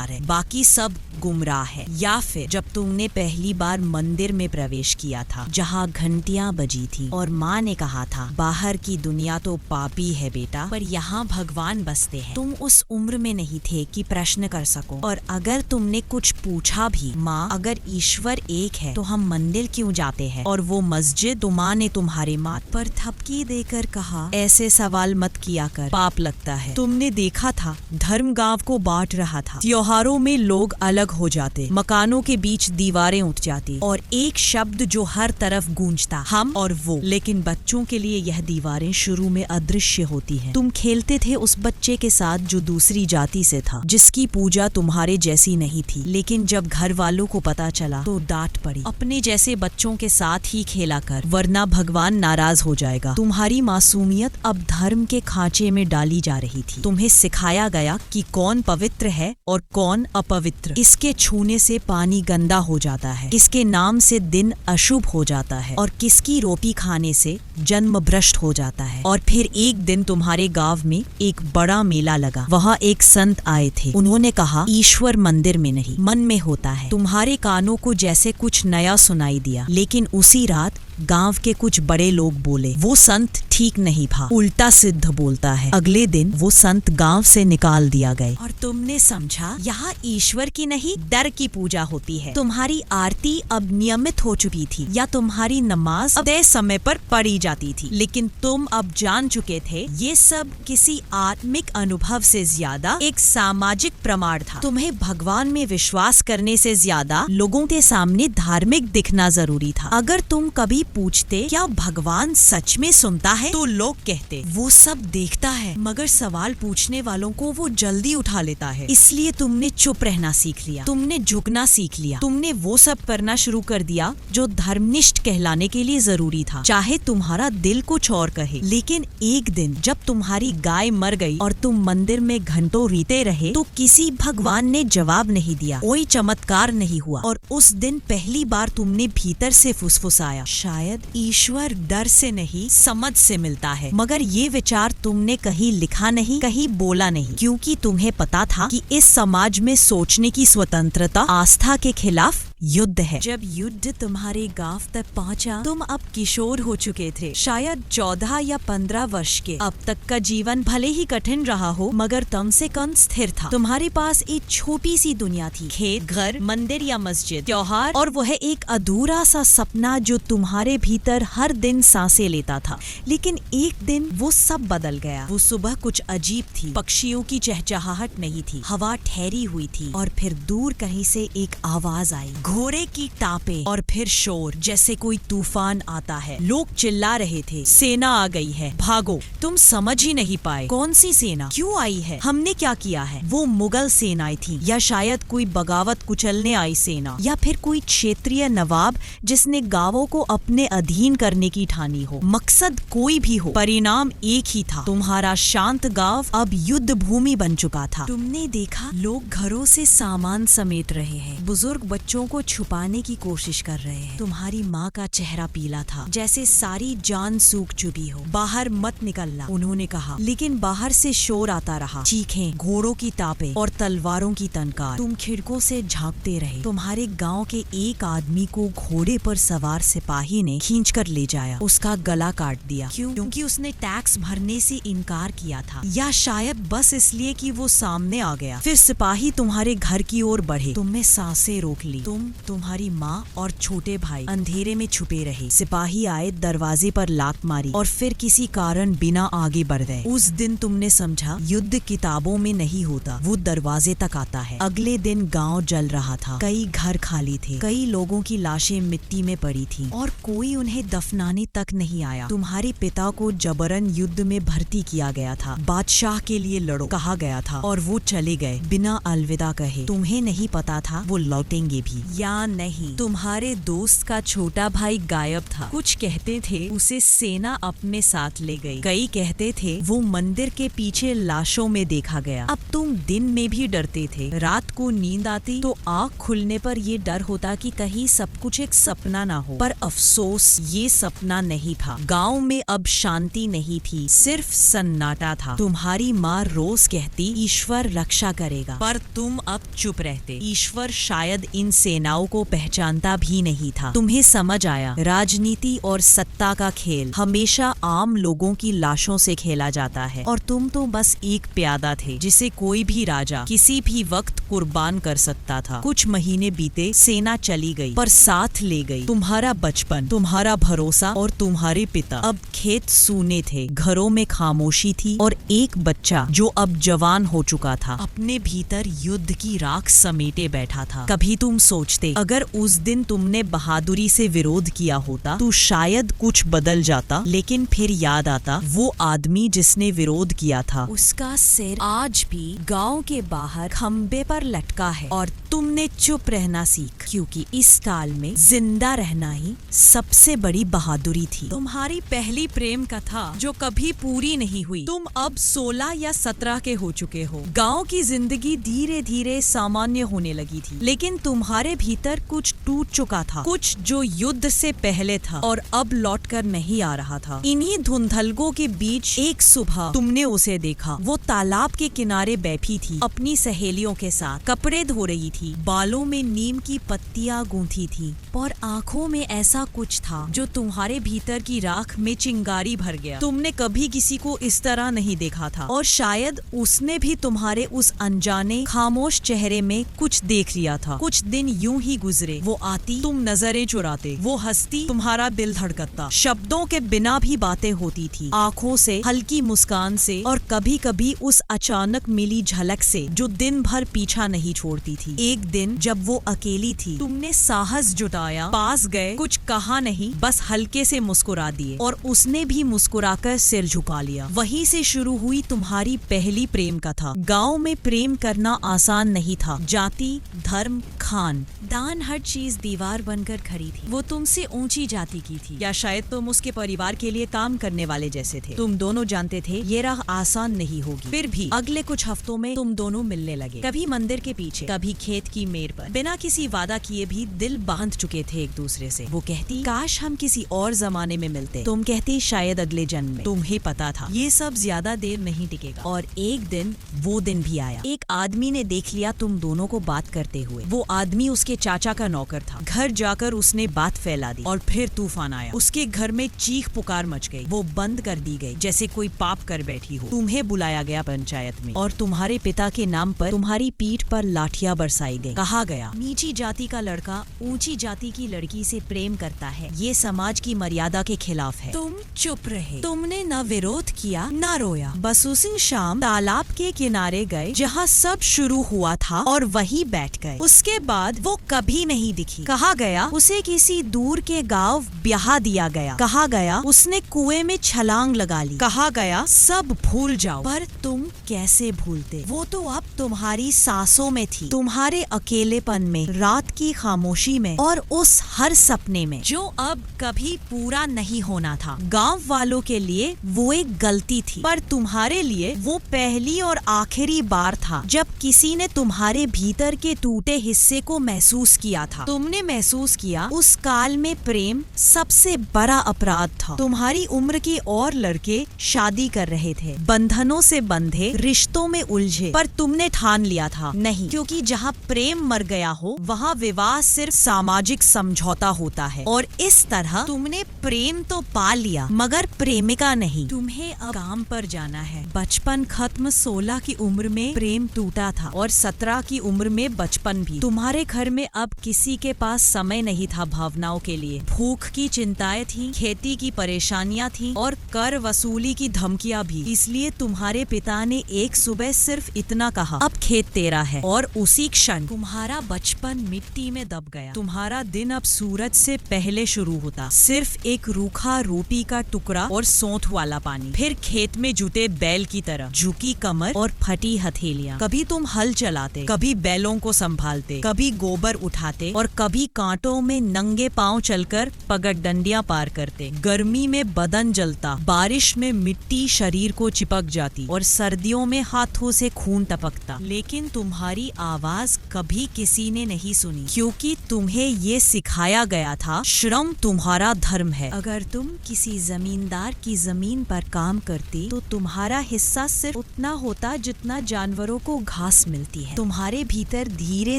है, बाकी सब गुमराह है। या फिर जब तुमने पहली बार मंदिर में प्रवेश किया था जहाँ घंटियां बजी थी और माँ ने कहा था, बाहर की दुनिया तो पापी है बेटा, पर यहाँ भगवान बसते हैं। तुम उस उम्र में नहीं थे कि प्रश्न कर सको, और अगर तुमने कुछ पूछा भी, माँ अगर ईश्वर एक है तो हम मंदिर क्यों जाते हैं, और वो मस्जिद, तो माँ ने तुम्हारे माथ पर थपकी देकर कहा, ऐसे सवाल मत किया कर, पाप लगता है। तुमने देखा था धर्म गांव को बांट रहा था। त्योहारों में लोग अलग हो जाते, मकानों के बीच दीवारें उठ जाती और एक शब्द जो हर तरफ गूंजता, हम और वो। लेकिन बच्चों के लिए यह दीवारें शुरू में अदृश्य होती हैं। तुम खेलते थे उस बच्चे के साथ जो दूसरी जाति से था, जिसकी पूजा तुम्हारे जैसी नहीं थी। लेकिन जब घर वालों को पता चला तो डांट पड़ी, अपने जैसे बच्चों के साथ ही खेला कर, वरना भगवान नाराज हो जाएगा। तुम्हारी मासूमियत अब धर्म के खांचे में डाली जा रही थी। तुम्हें सिखाया गया कि कौन पवित्र है और कौन अपवित्र। इसके छूने से पानी गंदा हो जाता है, इसके नाम से दिन अशुभ हो जाता है और किसकी रोटी खाने से जन्म भ्रष्ट हो जाता है। और फिर एक दिन तुम्हारे गांव में एक बड़ा मेला लगा। वहाँ एक संत आए थे। उन्होंने कहा, ईश्वर मंदिर में नहीं मन में होता है। तुम्हारे कानों को जैसे कुछ नया सुनाई दिया। लेकिन उसी रात गांव के कुछ बड़े लोग बोले, वो संत ठीक नहीं था, उल्टा सिद्ध बोलता है। अगले दिन वो संत गांव से निकाल दिया गए और तुमने समझा यहाँ ईश्वर की नहीं डर की पूजा होती है। तुम्हारी आरती अब नियमित हो चुकी थी या तुम्हारी नमाज अब तय समय पर पढ़ी जाती थी। लेकिन तुम अब जान चुके थे ये सब किसी आत्मिक अनुभव से ज्यादा एक सामाजिक प्रमाण था। तुम्हें भगवान में विश्वास करने से ज्यादा लोगों के सामने धार्मिक दिखना जरूरी था। अगर तुम कभी पूछते क्या भगवान सच में सुनता है, तो लोग कहते वो सब देखता है, मगर सवाल पूछने वालों को वो जल्दी उठा लेता है। इसलिए तुमने चुप रहना सीख लिया, तुमने झुकना सीख लिया, तुमने वो सब करना शुरू कर दिया जो धर्मनिष्ठ कहलाने के लिए जरूरी था, चाहे तुम्हारा दिल कुछ और कहे। लेकिन एक दिन जब तुम्हारी गाय मर गई और तुम मंदिर में घंटों रीते रहे, तो किसी भगवान ने जवाब नहीं दिया, कोई चमत्कार नहीं हुआ। और उस दिन पहली बार तुमने भीतर से फुसफुसाया, शायद ईश्वर डर से नहीं समझ से मिलता है। मगर ये विचार तुमने कहीं लिखा नहीं, कहीं बोला नहीं, क्योंकि तुम्हें पता था कि इस समाज में सोचने की स्वतंत्रता आस्था के खिलाफ युद्ध है। जब युद्ध तुम्हारे गांव तक पहुंचा, तुम अब किशोर हो चुके थे, शायद 14 या 15 वर्ष के। अब तक का जीवन भले ही कठिन रहा हो, मगर कम से कम स्थिर था। तुम्हारे पास एक छोटी सी दुनिया थी, खेत, घर, मंदिर या मस्जिद, त्योहार, और वह एक अधूरा सा सपना जो तुम्हारे भीतर हर दिन सांसें लेता था। लेकिन एक दिन वो सब बदल गया। वो सुबह कुछ अजीब थी, पक्षियों की चहचहाहट नहीं थी, हवा ठहरी हुई थी, और फिर दूर कहीं से एक आवाज आई, घोड़े की टापे, और फिर शोर जैसे कोई तूफान आता है। लोग चिल्ला रहे थे, सेना आ गई है, भागो। तुम समझ ही नहीं पाए कौन सी सेना, क्यों आई है, हमने क्या किया है। वो मुगल सेनाएं थी, या शायद कोई बगावत कुचलने आई सेना, या फिर कोई क्षेत्रीय नवाब जिसने गांवों को अपने अधीन करने की ठानी हो। मकसद कोई भी हो, परिणाम एक ही था, तुम्हारा शांत गांव अब युद्ध भूमि बन चुका था। तुमने देखा लोग घरों से सामान समेट रहे हैं, बुजुर्ग बच्चों को छुपाने की कोशिश कर रहे हैं। तुम्हारी माँ का चेहरा पीला था, जैसे सारी जान सूख चुकी हो। बाहर मत निकलना, उन्होंने कहा। लेकिन बाहर से शोर आता रहा, चीखें, घोड़ों की टापे और तलवारों की टंकार। तुम खिड़कों से झांकते रहे। तुम्हारे गांव के एक आदमी को घोड़े पर सवार सिपाही ने खींचकर ले जाया, उसका गला काट दिया। क्यों? क्योंकि उसने टैक्स भरने से इनकार किया था, या शायद बस इसलिए कि वो सामने आ गया। फिर सिपाही तुम्हारे घर की ओर बढ़े, तुमने सांसें रोक ली। तुम्हारी माँ और छोटे भाई अंधेरे में छुपे रहे। सिपाही आए, दरवाजे पर लात मारी और फिर किसी कारण बिना आगे बढ़ गए। उस दिन तुमने समझा युद्ध किताबों में नहीं होता, वो दरवाजे तक आता है। अगले दिन गांव जल रहा था, कई घर खाली थे, कई लोगों की लाशें मिट्टी में पड़ी थी और कोई उन्हें दफनाने तक नहीं आया। तुम्हारे पिता को जबरन युद्ध में भर्ती किया गया था, बादशाह के लिए लड़ो कहा गया था और वो चले गए बिना अलविदा कहे। तुम्हें नहीं पता था वो लौटेंगे भी। या नहीं, तुम्हारे दोस्त का छोटा भाई गायब था। कुछ कहते थे उसे सेना अपने साथ ले गई, कई कहते थे वो मंदिर के पीछे लाशों में देखा गया। अब तुम दिन में भी डरते थे, रात को नींद आती तो आँख खुलने पर ये डर होता कि कहीं सब कुछ एक सपना ना हो। पर अफसोस ये सपना नहीं था। गांव में अब शांति नहीं थी, सिर्फ सन्नाटा था। तुम्हारी माँ रोज कहती ईश्वर रक्षा करेगा, पर तुम अब चुप रहते। ईश्वर शायद इन सेनाओं को पहचानता भी नहीं था। तुम्हें समझ आया, राजनीति और सत्ता का खेल हमेशा आम लोगों की लाशों से खेला जाता है, और तुम तो बस एक प्यादा थे जिसे कोई भी राजा किसी भी वक्त कुर्बान कर सकता था। कुछ महीने बीते, सेना चली गई, पर साथ ले गई तुम्हारा बचपन, तुम्हारा भरोसा और तुम्हारे पिता। अब खेत सूने थे, घरों में खामोशी थी, और एक बच्चा जो अब जवान हो चुका था अपने भीतर युद्ध की राख समेटे बैठा था। कभी तुम सोचते अगर उस दिन तुमने बहादुरी से विरोध किया होता तो शायद कुछ बदल जाता, लेकिन फिर याद आता वो आदमी जिसने विरोध किया था, उसका सिर आज भी गांव के बाहर खंबे पर लटका है, और तुमने चुप रहना सीख, क्योंकि इस काल में जिंदा रहना ही सबसे बड़ी बहादुरी थी। तुम्हारी पहली प्रेम कथा जो कभी पूरी नहीं हुई। तुम अब 16 या 17 के हो चुके हो। गांव की जिंदगी धीरे धीरे सामान्य होने लगी थी, लेकिन तुम्हारे भीतर कुछ टूट चुका था, कुछ जो युद्ध से पहले था और अब लौट कर नहीं आ रहा था। इन्हीं धुंधलकों के बीच एक सुबह तुमने उसे देखा। वो तालाब के किनारे बैठी थी, अपनी सहेलियों के साथ कपड़े धो रही थी, बालों में नीम की पत्तियां गूंथी थी, और आंखों में ऐसा कुछ था जो तुम्हारे भीतर की राख में चिंगारी भर गया। तुमने कभी किसी को इस तरह नहीं देखा था, और शायद उसने भी तुम्हारे उस अनजाने खामोश चेहरे में कुछ देख लिया था। कुछ दिन यूं ही गुजरे, वो आती, तुम नजरें चुराते, वो हंसती, तुम्हारा दिल धड़कता। शब्दों के बिना भी बातें होती थी, आंखों से, हल्की मुस्कान से, और कभी कभी उस अचानक मिली झलक से जो दिन भर पीछा नहीं छोड़ती थी। एक दिन जब वो अकेली थी, तुमने साहस जुटाया, पास गए, कुछ कहा नहीं, बस हल्के से मुस्कुरा दिए, और उसने भी मुस्कुराकर सिर झुका लिया। वहीं से शुरू हुई तुम्हारी पहली प्रेम कथा। गांव में प्रेम करना आसान नहीं था। जाति, धर्म, खान, दान, हर चीज दीवार बनकर खड़ी थी। वो तुमसे ऊंची जाति की थी, या शायद तुम उसके परिवार के लिए काम करने वाले जैसे थे। तुम दोनों जानते थे ये राह आसान नहीं होगी। फिर भी अगले कुछ हफ्तों में तुम दोनों मिलने लगे, कभी मंदिर के पीछे, कभी खेत की मेड़ पर। बिना किसी वादा किए भी दिल बांध चुके थे एक दूसरे से। वो कहती काश हम किसी और जमाने में मिलते, तुम कहती शायद अगले जन्म में। तुम्हें पता था ये सब ज्यादा देर नहीं टिकेगा, और एक दिन वो दिन भी आया। एक आदमी ने देख लिया तुम दोनों को बात करते हुए। वो आदमी उसके चाचा का नौकर था। घर जाकर उसने बात फैला दी, और फिर तूफान आया। उसके घर में चीख पुकार मच गई, वो बंद कर दी गई जैसे कोई पाप कर बैठी हो। तुम्हें बुलाया गया पंचायत में, और तुम्हारे पिता के नाम पर तुम्हारी पीठ पर लाठियां बरसाई गई। कहा गया नीची जाति का लड़का ऊंची जाति की लड़की से प्रेम करता है, ये समाज की मर्यादा के खिलाफ है। तुम चुप रहे, तुमने न विरोध किया न रोया, बस उसी शाम तालाब के किनारे गए जहाँ सब शुरू हुआ था, और वहीं बैठ गए। उसके बाद वो कभी नहीं दिखी। कहा गया उसे किसी दूर के गांव ब्याह दिया गया। कहा गया उसने कुएं में छलांग लगा ली। कहा गया सब भूल जाओ, पर तुम कैसे भूलते? वो तो अब तुम्हारी सांसों में थी, तुम्हारे अकेलेपन में, रात की खामोशी में, और उस हर सपने में जो अब कभी पूरा नहीं होना था। गांव वालों के लिए वो एक गलती थी, पर तुम्हारे लिए वो पहली और आखिरी बार था जब किसी ने तुम्हारे भीतर के टूटे हिस्से को महसूस किया था। तुमने महसूस किया उस काल में प्रेम सबसे बड़ा अपराध था। तुम्हारी उम्र के और लड़के शादी कर रहे थे, बंधनों से बंधे, रिश्तों में उलझे, पर तुमने ठान लिया था नहीं, क्योंकि जहाँ प्रेम मर गया हो वहाँ विवाह सिर्फ सामाजिक समझौता होता है। और इस तरह तुमने प्रेम तो पा लिया, मगर प्रेमिका नहीं। तुम्हें अब काम पर जाना है। बचपन खत्म, 16 की उम्र में प्रेम टूटा था, और 17 की उम्र में बचपन भी। तुम्हारे घर में अब किसी के पास समय नहीं था भावनाओं के लिए। भूख की चिंताएं थी, खेती की परेशानियां थी, और कर वसूली की धमकियां भी। इसलिए तुम्हारे पिता ने एक सुबह सिर्फ इतना कहा, अब खेत तेरा है, और उसी क्षण तुम्हारा बचपन मिट्टी में दब गया। तुम्हारा दिन अब सूरज से पहले शुरू होता, सिर्फ एक रूखा रोटी का टुकड़ा और सौंठ वाला पानी। फिर खेत में जुटे बैल की तरह झुकी कमर और फटी हथेलियां। कभी तुम हल चलाते, कभी बैलों को संभालते, कभी गोबर गोबर उठाते और कभी कांटों में नंगे पांव चलकर पगडंडियां पार करते। गर्मी में बदन जलता, बारिश में मिट्टी शरीर को चिपक जाती और सर्दियों में हाथों से खून टपकता, लेकिन तुम्हारी आवाज कभी किसी ने नहीं सुनी, क्योंकि तुम्हें ये सिखाया गया था श्रम तुम्हारा धर्म है। अगर तुम किसी जमींदार की जमीन पर काम करती तो तुम्हारा हिस्सा सिर्फ उतना होता जितना जानवरों को घास मिलती है। तुम्हारे भीतर धीरे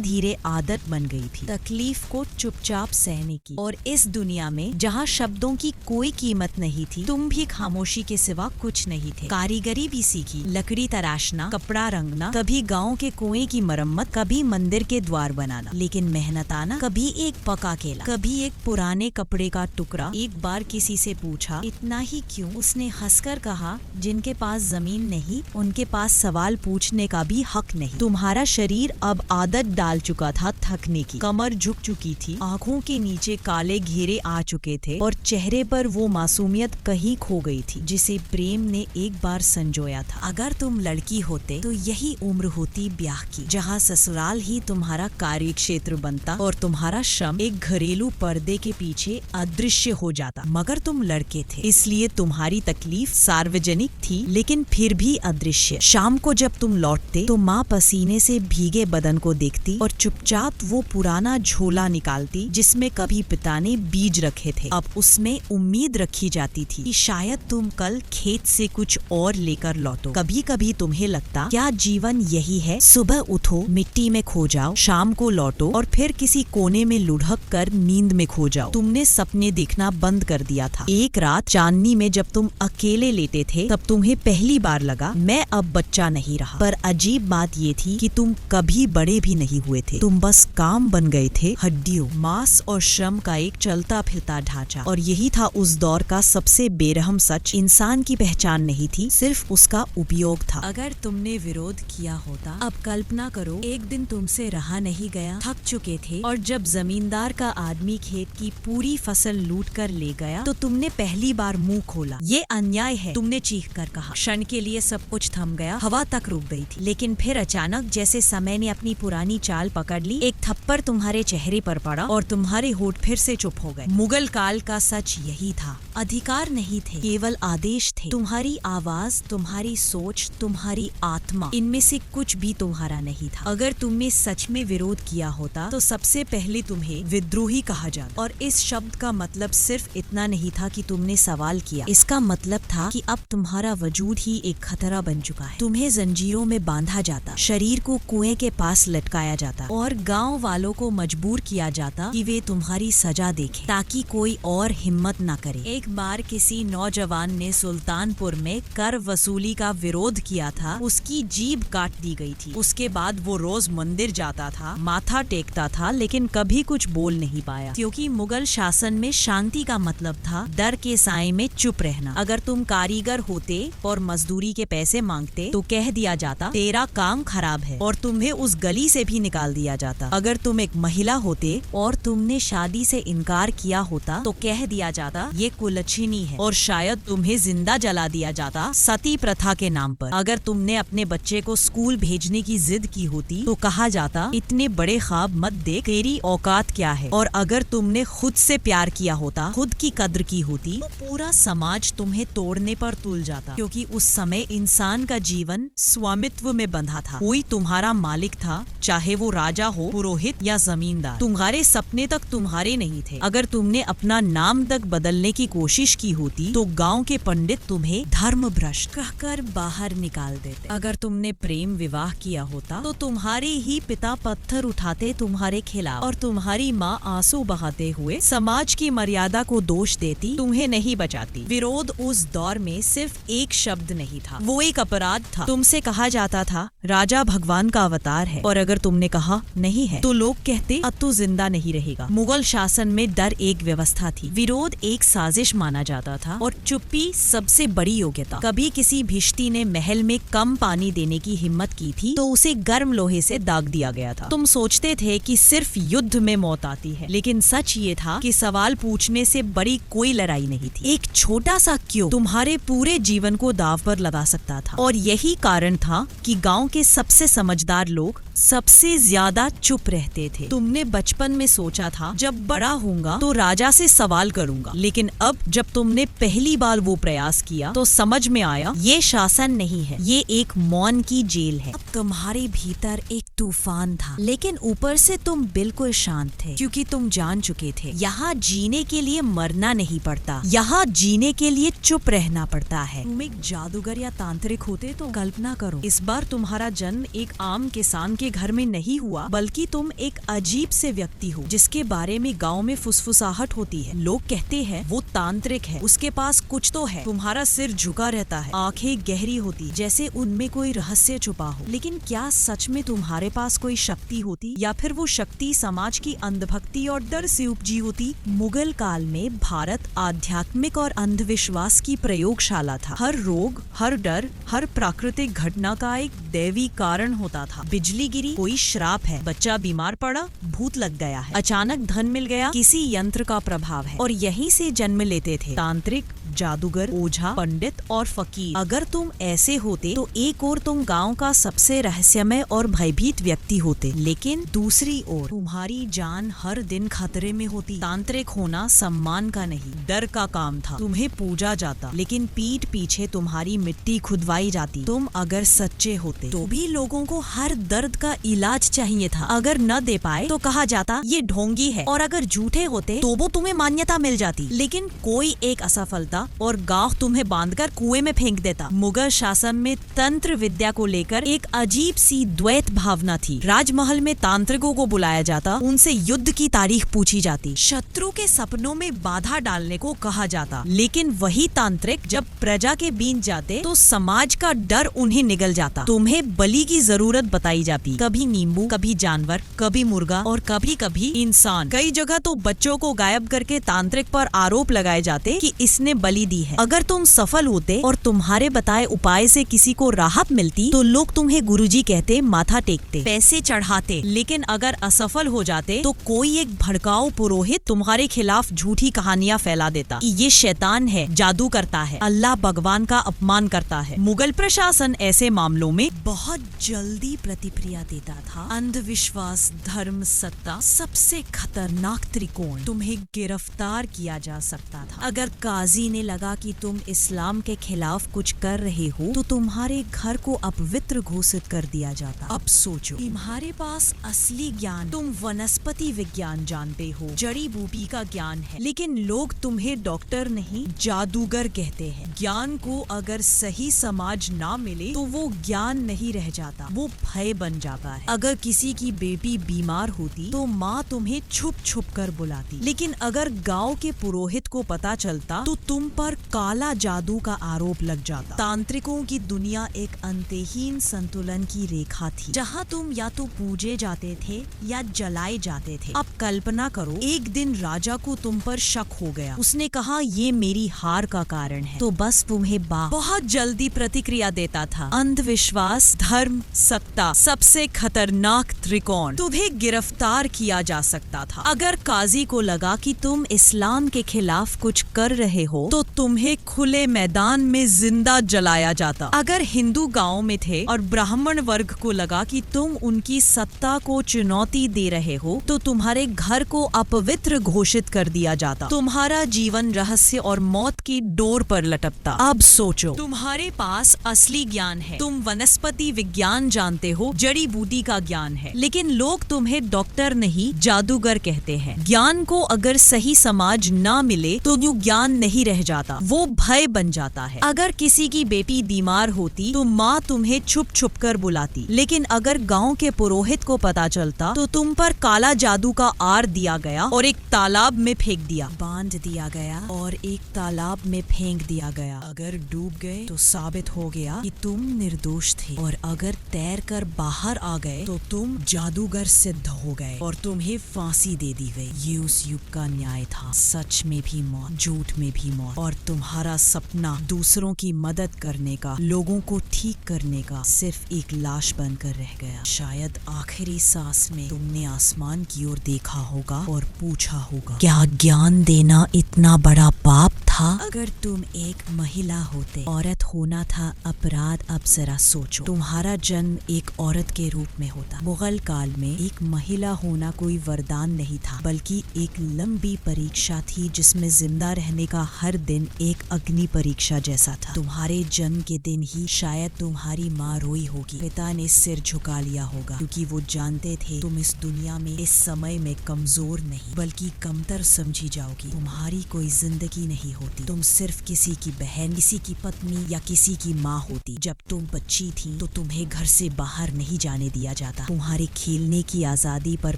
धीरे आदत बन गई थी तकलीफ को चुपचाप सहने की। और इस दुनिया में जहाँ शब्दों की कोई कीमत नहीं थी, तुम भी खामोशी के सिवा कुछ नहीं थे। कारीगरी भी सीखी, लकड़ी तराशना, कपड़ा रंगना, कभी गांव के कुएं की मरम्मत, कभी मंदिर के द्वार बनाना। लेकिन मेहनताना कभी एक पका केला, कभी एक पुराने कपड़े का टुकड़ा। एक बार किसी से पूछा, इतना ही क्यों? उसने हंसकर कहा, जिनके पास जमीन नहीं उनके पास सवाल पूछने का भी हक नहीं। तुम्हारा शरीर अब आदत डाल चुका था थकने की, कमर झुक चुकी थी, आंखों के नीचे काले घेरे आ चुके थे और चेहरे पर वो मासूमियत कहीं खो गई थी जिसे प्रेम ने एक बार संजोया था। अगर तुम लड़की होते तो यही उम्र होती ब्याह की, जहाँ ससुराल ही तुम्हारा कार्य क्षेत्र बनता और तुम्हारा श्रम एक घरेलू पर्दे के पीछे अदृश्य हो जाता। मगर तुम लड़के थे, इसलिए तुम्हारी तकलीफ सार्वजनिक थी लेकिन फिर भी अदृश्य। शाम को जब तुम लौटते तो माँ पसीने से भीगे बदन को देखती और चुपचाप वो पुराना झोला निकालती जिसमें कभी पिता ने बीज रखे थे। अब उसमें उम्मीद रखी जाती थी कि शायद तुम कल खेत से कुछ और लेकर लौटो। कभी कभी तुम्हें लगता, क्या जीवन यही है? सुबह उठो, मिट्टी में खो जाओ, शाम को लौटो और फिर किसी कोने में लुढ़क कर नींद में खो जाओ। तुमने सपने देखना बंद कर दिया था। एक रात चांदनी में जब तुम अकेले लेटे थे तब तुम्हें पहली बार लगा, मैं अब बच्चा नहीं रहा। पर अजीब बात ये थी कि तुम कभी बड़े भी नहीं हुए थे, तुम बस काम बन गए थे, हड्डियों, मांस और श्रम का एक चलता फिरता ढांचा। और यही था उस दौर का सबसे बेरहम सच, इंसान की पहचान नहीं थी, सिर्फ उसका उपयोग था। अगर तुमने विरोध किया होता, अब कल्पना करो एक दिन तुमसे रहा नहीं गया, थक चुके थे और जब जमींदार का आदमी खेत की पूरी फसल लूट कर ले गया तो तुमने पहली बार मुंह खोला, ये अन्याय है, तुमने चीख कर कहा। क्षण के लिए सब कुछ थम गया, हवा तक रुक गई थी, लेकिन फिर अचानक जैसे समय ने अपनी पुरानी चाल पकड़ ली, एक थप्पड़ तुम्हारे चेहरे पर पड़ा और तुम्हारे होठ फिर से चुप हो गए। मुगल काल का सच यही था, अधिकार नहीं थे, केवल आदेश थे। तुम्हारी आवाज, तुम्हारी सोच, तुम्हारी आत्मा, इनमें से कुछ भी तुम्हारा नहीं था। अगर तुमने सच में विरोध किया होता तो सबसे पहले तुम्हें विद्रोही कहा जाता। और इस शब्द का मतलब सिर्फ इतना नहीं था कि तुमने सवाल किया, इसका मतलब था कि अब तुम्हारा वजूद ही एक खतरा बन चुका है। तुम्हें जंजीरों में बांधा जाता, शरीर को कुएं के पास लटकाया जाता और गांव वालों को मजबूर किया जाता कि वे तुम्हारी सजा देखें ताकि कोई और हिम्मत न करे। एक बार किसी नौजवान ने सुल्तानपुर में कर वसूली का विरोध किया था, उसकी जीभ काट दी गई थी। उसके बाद वो रोज मंदिर जाता था, माथा टेकता था, लेकिन कभी कुछ बोल नहीं पाया, क्योंकि मुगल शासन में शांति का मतलब था डर के साए में चुप रहना। अगर तुम कारीगर होते और मजदूरी के पैसे मांगते तो कह दिया जाता, तेरा काम खराब है, और तुम्हें उस गली से भी निकाल दिया जाता। अगर तुम एक महिला होते और तुमने शादी से इनकार किया होता तो कह दिया जाता, ये कुलच्छिनी है, और शायद तुम्हें जिंदा जला दिया जाता सती प्रथा के नाम पर। अगर तुमने अपने बच्चे को स्कूल भेजने की जिद की होती तो कहा जाता, इतने बड़े ख्वाब मत देख, तेरी औकात क्या है। और अगर तुमने खुद से प्यार किया होता, खुद की कद्र की होती, तो पूरा समाज तुम्हें तोड़ने पर तुल जाता, क्योंकि उस समय इंसान का जीवन स्वामित्व में बंधा था। कोई तुम्हारा मालिक था, चाहे वो राजा हो, पुरोहित या जमींदार। तुम्हारे सपने तक तुम्हारे नहीं थे। अगर तुमने अपना नाम तक बदलने की कोशिश की होती तो गांव के पंडित तुम्हें धर्म भ्रष्ट कहकर बाहर निकाल देते। अगर तुमने प्रेम विवाह किया होता तो तुम्हारे ही पिता पत्थर उठाते तुम्हारे खिलाफ, और तुम्हारी माँ आंसू बहाते हुए समाज की मर्यादा को दोष देती, तुम्हें नहीं बचाती। विरोध उस दौर में सिर्फ एक शब्द नहीं था, वो एक अपराध था। तुमसे कहा जाता था, राजा भगवान का अवतार है, और अगर तुमने कहा नहीं है तो लोग कहते, अब तू जिंदा नहीं रहेगा। मुगल शासन में डर एक व्यवस्था थी, विरोध एक साजिश माना जाता था, और चुप्पी सबसे बड़ी योग्यता। कभी किसी भिश्ती ने महल में कम पानी देने की हिम्मत की थी तो उसे गर्म लोहे से दाग दिया गया था। तुम सोचते थे कि सिर्फ युद्ध में मौत आती है, लेकिन सच ये था कि सवाल पूछने से बड़ी कोई लड़ाई नहीं थी। एक छोटा सा क्यों तुम्हारे पूरे जीवन को दाव पर लगा सकता था। और यही कारण था कि गांव के सबसे समझदार लोग सबसे ज्यादा चुप रहते थे। तुमने बचपन में सोचा था जब बड़ा होऊंगा तो राजा से सवाल करूंगा, लेकिन अब जब तुमने पहली बार वो प्रयास किया तो समझ में आया ये शासन नहीं है, ये एक मौन की जेल है। अब तुम्हारे भीतर एक तूफान था, लेकिन ऊपर से तुम बिल्कुल शांत थे, क्योंकि तुम जान चुके थे यहाँ जीने के लिए मरना नहीं पड़ता, यहाँ जीने के लिए चुप रहना पड़ता है। तुम एक जादूगर या तांत्रिक होते तो कल्पना करो, इस बार तुम्हारा जन्म एक आम किसान के घर में नहीं हुआ, बल्कि तुम एक अजीब से व्यक्ति हो जिसके बारे में गांव में फुसफुसाहट होती है। लोग कहते हैं वो तांत्रिक है, उसके पास कुछ तो है। तुम्हारा सिर झुका रहता है, आंखें गहरी होती जैसे उनमें कोई रहस्य छुपा हो। लेकिन क्या सच में तुम्हारे पास कोई शक्ति होती, या फिर वो शक्ति समाज की अंधभक्ति और डर से उपजी होती? मुगल काल में भारत आध्यात्मिक और अंधविश्वास की प्रयोगशाला था। हर रोग, हर डर, हर प्राकृतिक घटना का एक दैवी कारण होता था। बिजली गिरी, कोई श्राप है। बच्चा बीमार पड़ा, भूत लग गया है। अचानक धन मिल गया, किसी यंत्र का प्रभाव है। और यहीं से जन्म लेते थे तांत्रिक, जादूगर, ओझा, पंडित और फकीर। अगर तुम ऐसे होते तो एक ओर तुम गांव का सबसे रहस्यमय और भयभीत व्यक्ति होते, लेकिन दूसरी ओर तुम्हारी जान हर दिन खतरे में होती। तांत्रिक होना सम्मान का नहीं, डर का काम था। तुम्हें पूजा जाता, लेकिन पीठ पीछे तुम्हारी मिट्टी खुदवाई जाती। तुम अगर सच्चे होते तो भी लोगों को हर दर्द का इलाज चाहिए था। अगर न दे पाए तो कहा जाता ये ढोंगी है, और अगर झूठे होते तो वो तुम्हें मान्यता मिल जाती। लेकिन कोई एक असफलता और गांव तुम्हें बांधकर कुएं में फेंक देता। मुगल शासन में तंत्र विद्या को लेकर एक अजीब सी द्वैत भावना थी। राजमहल में तांत्रिकों को बुलाया जाता, उनसे युद्ध की तारीख पूछी जाती, शत्रु के सपनों में बाधा डालने को कहा जाता। लेकिन वही तांत्रिक जब प्रजा के बीच जाते तो समाज का डर उन्हें निगल जाता। तुम्हें बलि की जरूरत बताई जाती, कभी नींबू, कभी जानवर, कभी मुर्गा और कभी कभी इंसान। कई जगह तो बच्चों को गायब करके तांत्रिक पर आरोप लगाए जाते कि इसने बलि दी है। अगर तुम सफल होते और तुम्हारे बताए उपाय से किसी को राहत मिलती तो लोग तुम्हें गुरुजी कहते, माथा टेकते, पैसे चढ़ाते। लेकिन अगर असफल हो जाते तो कोई एक भड़काऊ पुरोहित तुम्हारे खिलाफ झूठी कहानियां फैला देता कि ये शैतान है, जादू करता है, अल्लाह भगवान का अपमान करता है। मुगल प्रशासन ऐसे मामलों में बहुत जल्दी प्रतिक्रिया देता था। अंधविश्वास, धर्म, सत्ता, सबसे खतरनाक त्रिकोण। तुम्हें गिरफ्तार किया जा सकता था। अगर काजी ने लगा कि तुम इस्लाम के खिलाफ कुछ कर रहे हो तो तुम्हारे घर को अपवित्र घोषित कर दिया जाता। अब सोचो, तुम्हारे पास असली ज्ञान, तुम वनस्पति विज्ञान जानते हो, जड़ी बूटी का ज्ञान है, लेकिन लोग तुम्हें डॉक्टर नहीं जादूगर कहते हैं। ज्ञान को अगर सही समाज ना मिले तो वो ज्ञान नहीं रह जाता, वो भय बन जाता है। अगर किसी की बेटी बीमार होती तो माँ तुम्हें छुप छुप कर बुलाती, लेकिन अगर गाँव के पुरोहित को पता चलता तो तुम पर काला जादू का आरोप लग जाता। तांत्रिकों की दुनिया एक अंतहीन संतुलन की रेखा थी, जहाँ तुम या तो पूजे जाते थे या जलाए जाते थे। अब कल्पना करो, एक दिन राजा को तुम पर शक हो गया। उसने कहा ये मेरी हार का कारण है, तो बस तुम्हें बहुत जल्दी प्रतिक्रिया देता था। अंधविश्वास, धर्म, सत्ता, सबसे खतरनाक त्रिकोण। तुम्हें गिरफ्तार किया जा सकता था। अगर काजी को लगा कि तुम इस्लाम के खिलाफ कुछ कर रहे हो तो तुम्हें खुले मैदान में जिंदा जलाया जाता। अगर हिंदू गांव में थे और ब्राह्मण वर्ग को लगा कि तुम उनकी सत्ता को चुनौती दे रहे हो तो तुम्हारे घर को अपवित्र घोषित कर दिया जाता। तुम्हारा जीवन रहस्य और मौत की डोर पर लटकता। अब सोचो, तुम्हारे पास असली ज्ञान है, तुम वनस्पति विज्ञान जानते हो, जड़ी बूटी का ज्ञान है, लेकिन लोग तुम्हें डॉक्टर नहीं जादूगर कहते हैं। ज्ञान को अगर सही समाज ना मिले तो जो ज्ञान नहीं रह जाता, वो भय बन जाता है। अगर किसी की बेटी बीमार होती तो माँ तुम्हें छुप छुप कर बुलाती, लेकिन अगर गांव के पुरोहित को पता चलता तो तुम पर काला जादू का आर दिया गया और एक तालाब में फेंक दिया, बांध दिया गया और एक तालाब में फेंक दिया गया। अगर डूब गए तो साबित हो गया कि तुम निर्दोष थे, और अगर तैर कर बाहर आ गए तो तुम जादूगर सिद्ध हो गए और तुम्हें फांसी दे दी गई। ये उस युग का न्याय था, सच में भी मौत, झूठ में भी मौत। और तुम्हारा सपना दूसरों की मदद करने का, लोगों को ठीक करने का, सिर्फ एक लाश बनकर रह गया। शायद आखिरी सांस में तुमने आसमान की ओर देखा होगा और पूछा होगा, क्या ज्ञान देना इतना बड़ा पाप था? था अगर तुम एक महिला होते। औरत होना था अपराध। अब जरा सोचो, तुम्हारा जन्म एक औरत के रूप में होता। मुगल काल में एक महिला होना कोई वरदान नहीं था, बल्कि एक लंबी परीक्षा थी जिसमें जिंदा रहने का हर दिन एक अग्नि परीक्षा जैसा था। तुम्हारे जन्म के दिन ही शायद तुम्हारी माँ रोई होगी, पिता ने सिर झुका लिया होगा, क्योंकि वो जानते थे तुम इस दुनिया में इस समय में कमजोर नहीं बल्कि कमतर समझी जाओगी। तुम्हारी कोई जिंदगी नहीं होती, तुम सिर्फ किसी की बहन, किसी की पत्नी या किसी की माँ होती। जब तुम बच्ची थी तो तुम्हें घर से बाहर नहीं जाने दिया जाता। तुम्हारे खेलने की आजादी पर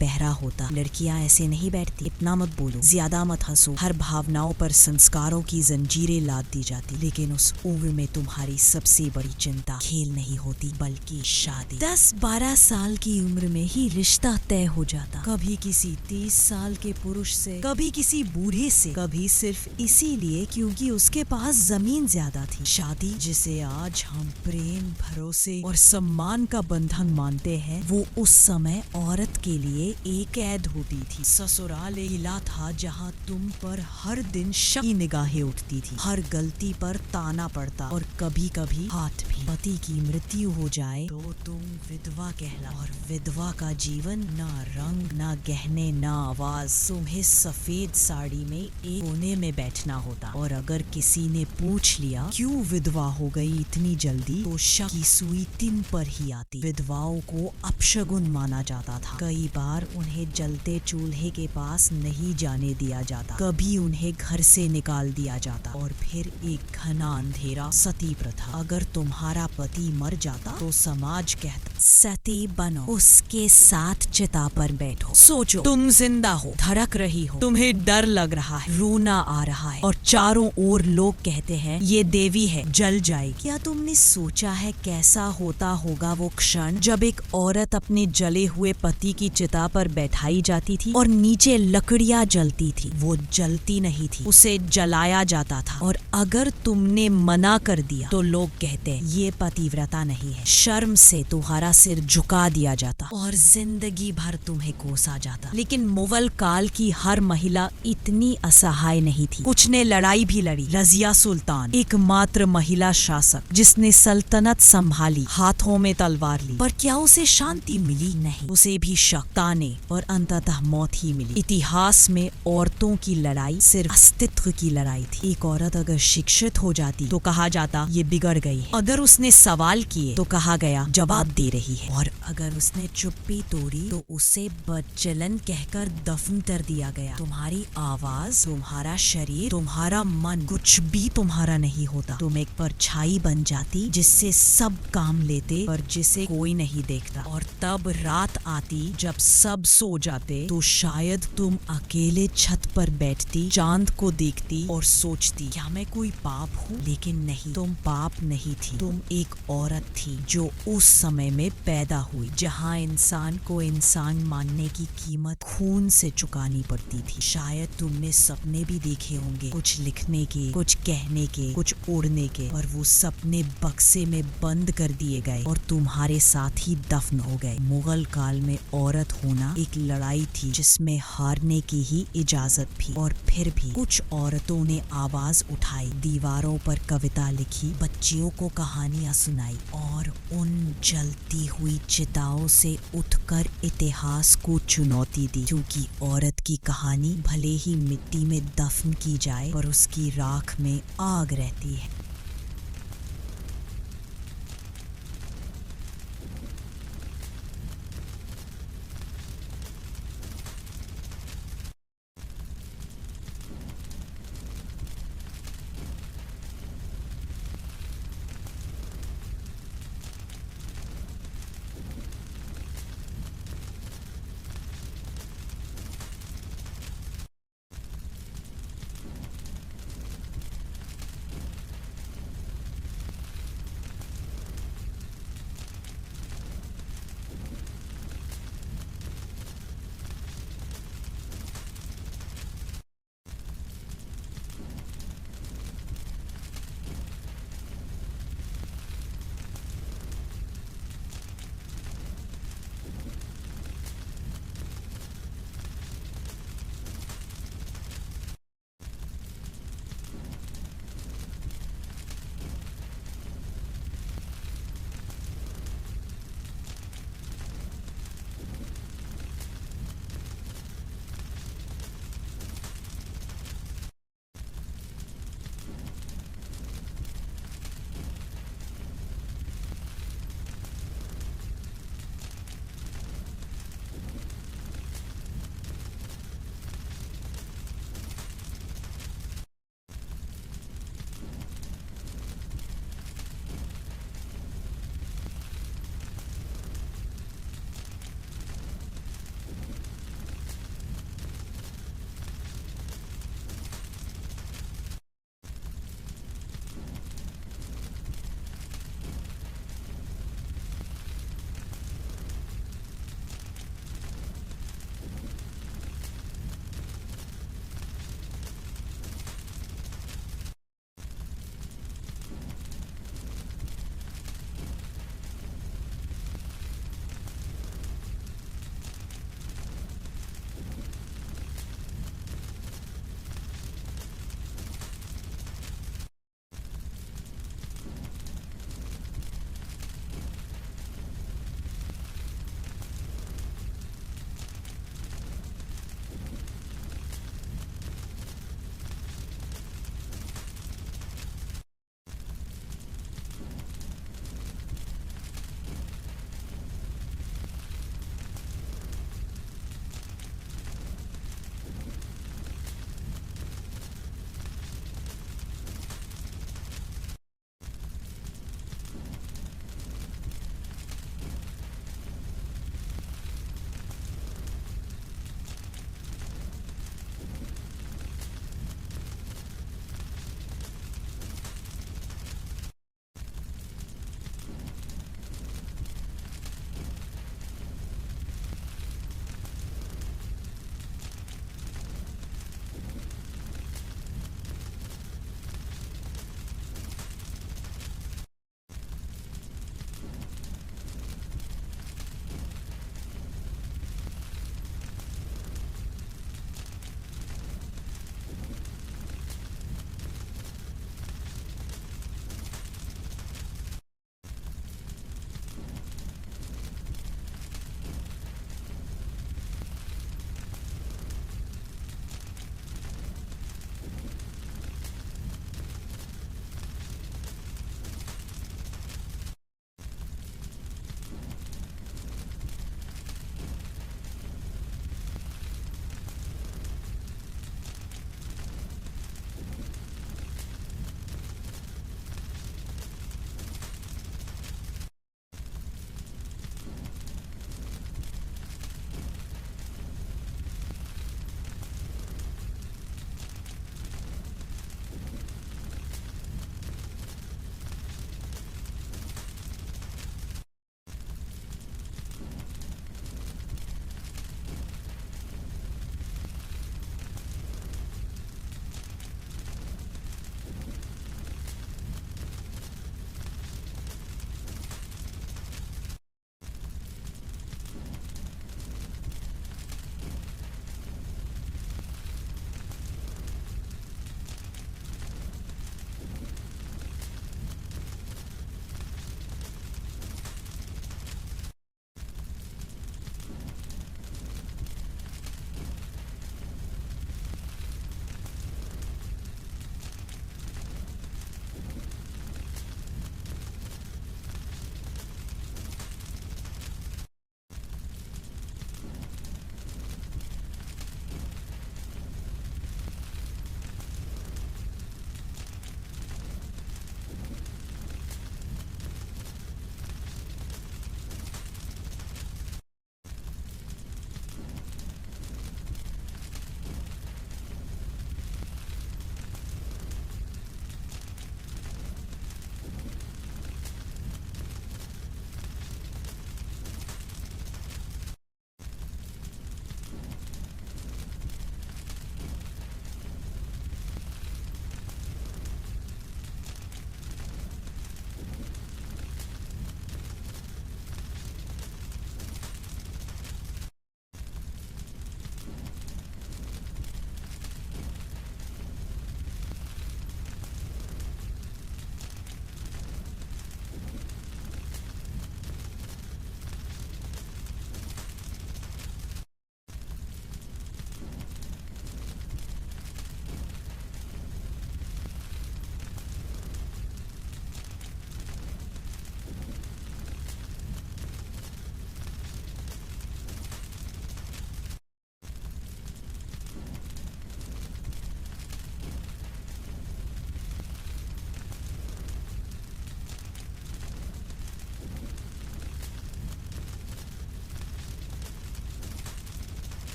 पहरा होता। लड़कियां ऐसे नहीं बैठती, इतना मत बोलो, ज्यादा मत हंसो। हर भावनाओं पर संस्कारों की जंजीरें लाद दी जाती। लेकिन उस उम्र में तुम्हारी सबसे बड़ी चिंता खेल नहीं होती बल्कि शादी। 10-12 साल की उम्र में ही रिश्ता तय हो जाता, कभी किसी 30 साल के पुरुष से, कभी किसी बूढ़े से, कभी सिर्फ इसीलिए क्योंकि उसके पास जमीन ज्यादा थी। शादी, जिसे आज हम प्रेम, भरोसे और सम्मान का बंधन मानते हैं, वो उस समय औरत के लिए एक कैद होती थी। ससुराल एक किला था जहाँ तुम पर हर दिन शक की निगाहें उठती थी, हर गलती पर ताना पड़ता और कभी कभी हाथ भी। पति की मृत्यु हो जाए तो तुम विधवा कहला, और विधवा का जीवन ना रंग, ना गहने, ना आवाज। तुम्हें सफेद साड़ी में एक कोने में बैठना होता, और अगर किसी ने पूछ लिया क्यों विधवा हो गई इतनी जल्दी, तो शक की सुई तुम पर ही आती। विधवाओं को अपशगुन माना जाता था। कई बार उन्हें जलते चूल्हे के पास नहीं जाने दिया जाता, कभी उन्हें घर से निकाल दिया जाता। और फिर एक घना अंधेरा, सती प्रथा। अगर तुम्हारा पति मर जाता तो समाज कहता सती बनो, उसके साथ चिता पर बैठो। सोचो, तुम जिंदा हो, धड़क रही हो, तुम्हें डर लग रहा है, रोना आ रहा है, और चारों ओर लोग कहते हैं ये देवी है, जल जाएगी। क्या तुमने सोचा है कैसा होता होगा वो क्षण जब एक औरत अपने जले हुए पति की चिता पर बैठाई जाती थी और नीचे लकड़ियां जलती थी? वो जलती नहीं थी, उसे जलाया जाता था। और अगर तुमने मना कर दिया तो लोग कहते ये पतिव्रता नहीं है। शर्म से तुम्हारा सिर झुका दिया जाता और जिंदगी भर तुम्हें कोसा जाता। लेकिन मुगल काल की हर महिला इतनी असहाय नहीं थी। कुछ ने लड़ाई भी लड़ी। रजिया सुल्तान, एकमात्र महिला शासक जिसने सल्तनत संभाली, हाथों में तलवार ली, पर क्या उसे शांति मिली? नहीं, उसे भी शक, ताने और अंततः मौत ही मिली। इतिहास में औरतों की लड़ाई सिर्फ अस्तित्व की लड़ाई थी। एक औरत अगर शिक्षित हो जाती तो कहा जाता ये बिगड़ गई है, अगर उसने सवाल किए तो कहा गया जवाब दे रही है, और अगर उसने चुप्पी तोड़ी तो उसे बदचलन कहकर दफन कर दिया गया। तुम्हारी आवाज, तुम्हारा शरीर, तुम्हारा मन, कुछ भी तुम्हारा नहीं होता। तुम एक परछाई बन जाती जिससे सब काम लेते पर जिसे कोई नहीं देखता। और तब रात आती जब सब सो जाते तो शायद तुम अकेले छत पर बैठती, चांद को देखती और सोचती क्या मैं कोई पाप हूँ? लेकिन नहीं, तुम पाप नहीं थी। तुम एक औरत थी जो उस समय में पैदा हुई जहाँ इंसान को इंसान मानने की कीमत खून से चुकानी पड़ती थी। शायद तुमने सपने भी देखे होंगे, कुछ लिखने के, कुछ कहने के, कुछ उड़ने के, और वो सपने बक्से में बंद कर दिए गए और तुम्हारे साथ ही दफन हो गए। मुगल काल में औरत होना एक लड़ाई थी जिसमें हारने की ही इजाजत थी। और फिर भी कुछ औरतों ने आवाज उठाई, दीवारों पर कविता लिखी, बच्चियों को कहानियां सुनाई और उन जलती हुई चिताओं से उठकर इतिहास को चुनौती दी। क्योंकि औरत की कहानी भले ही मिट्टी में दफन की जाए पर उसकी राख में आग रहती है।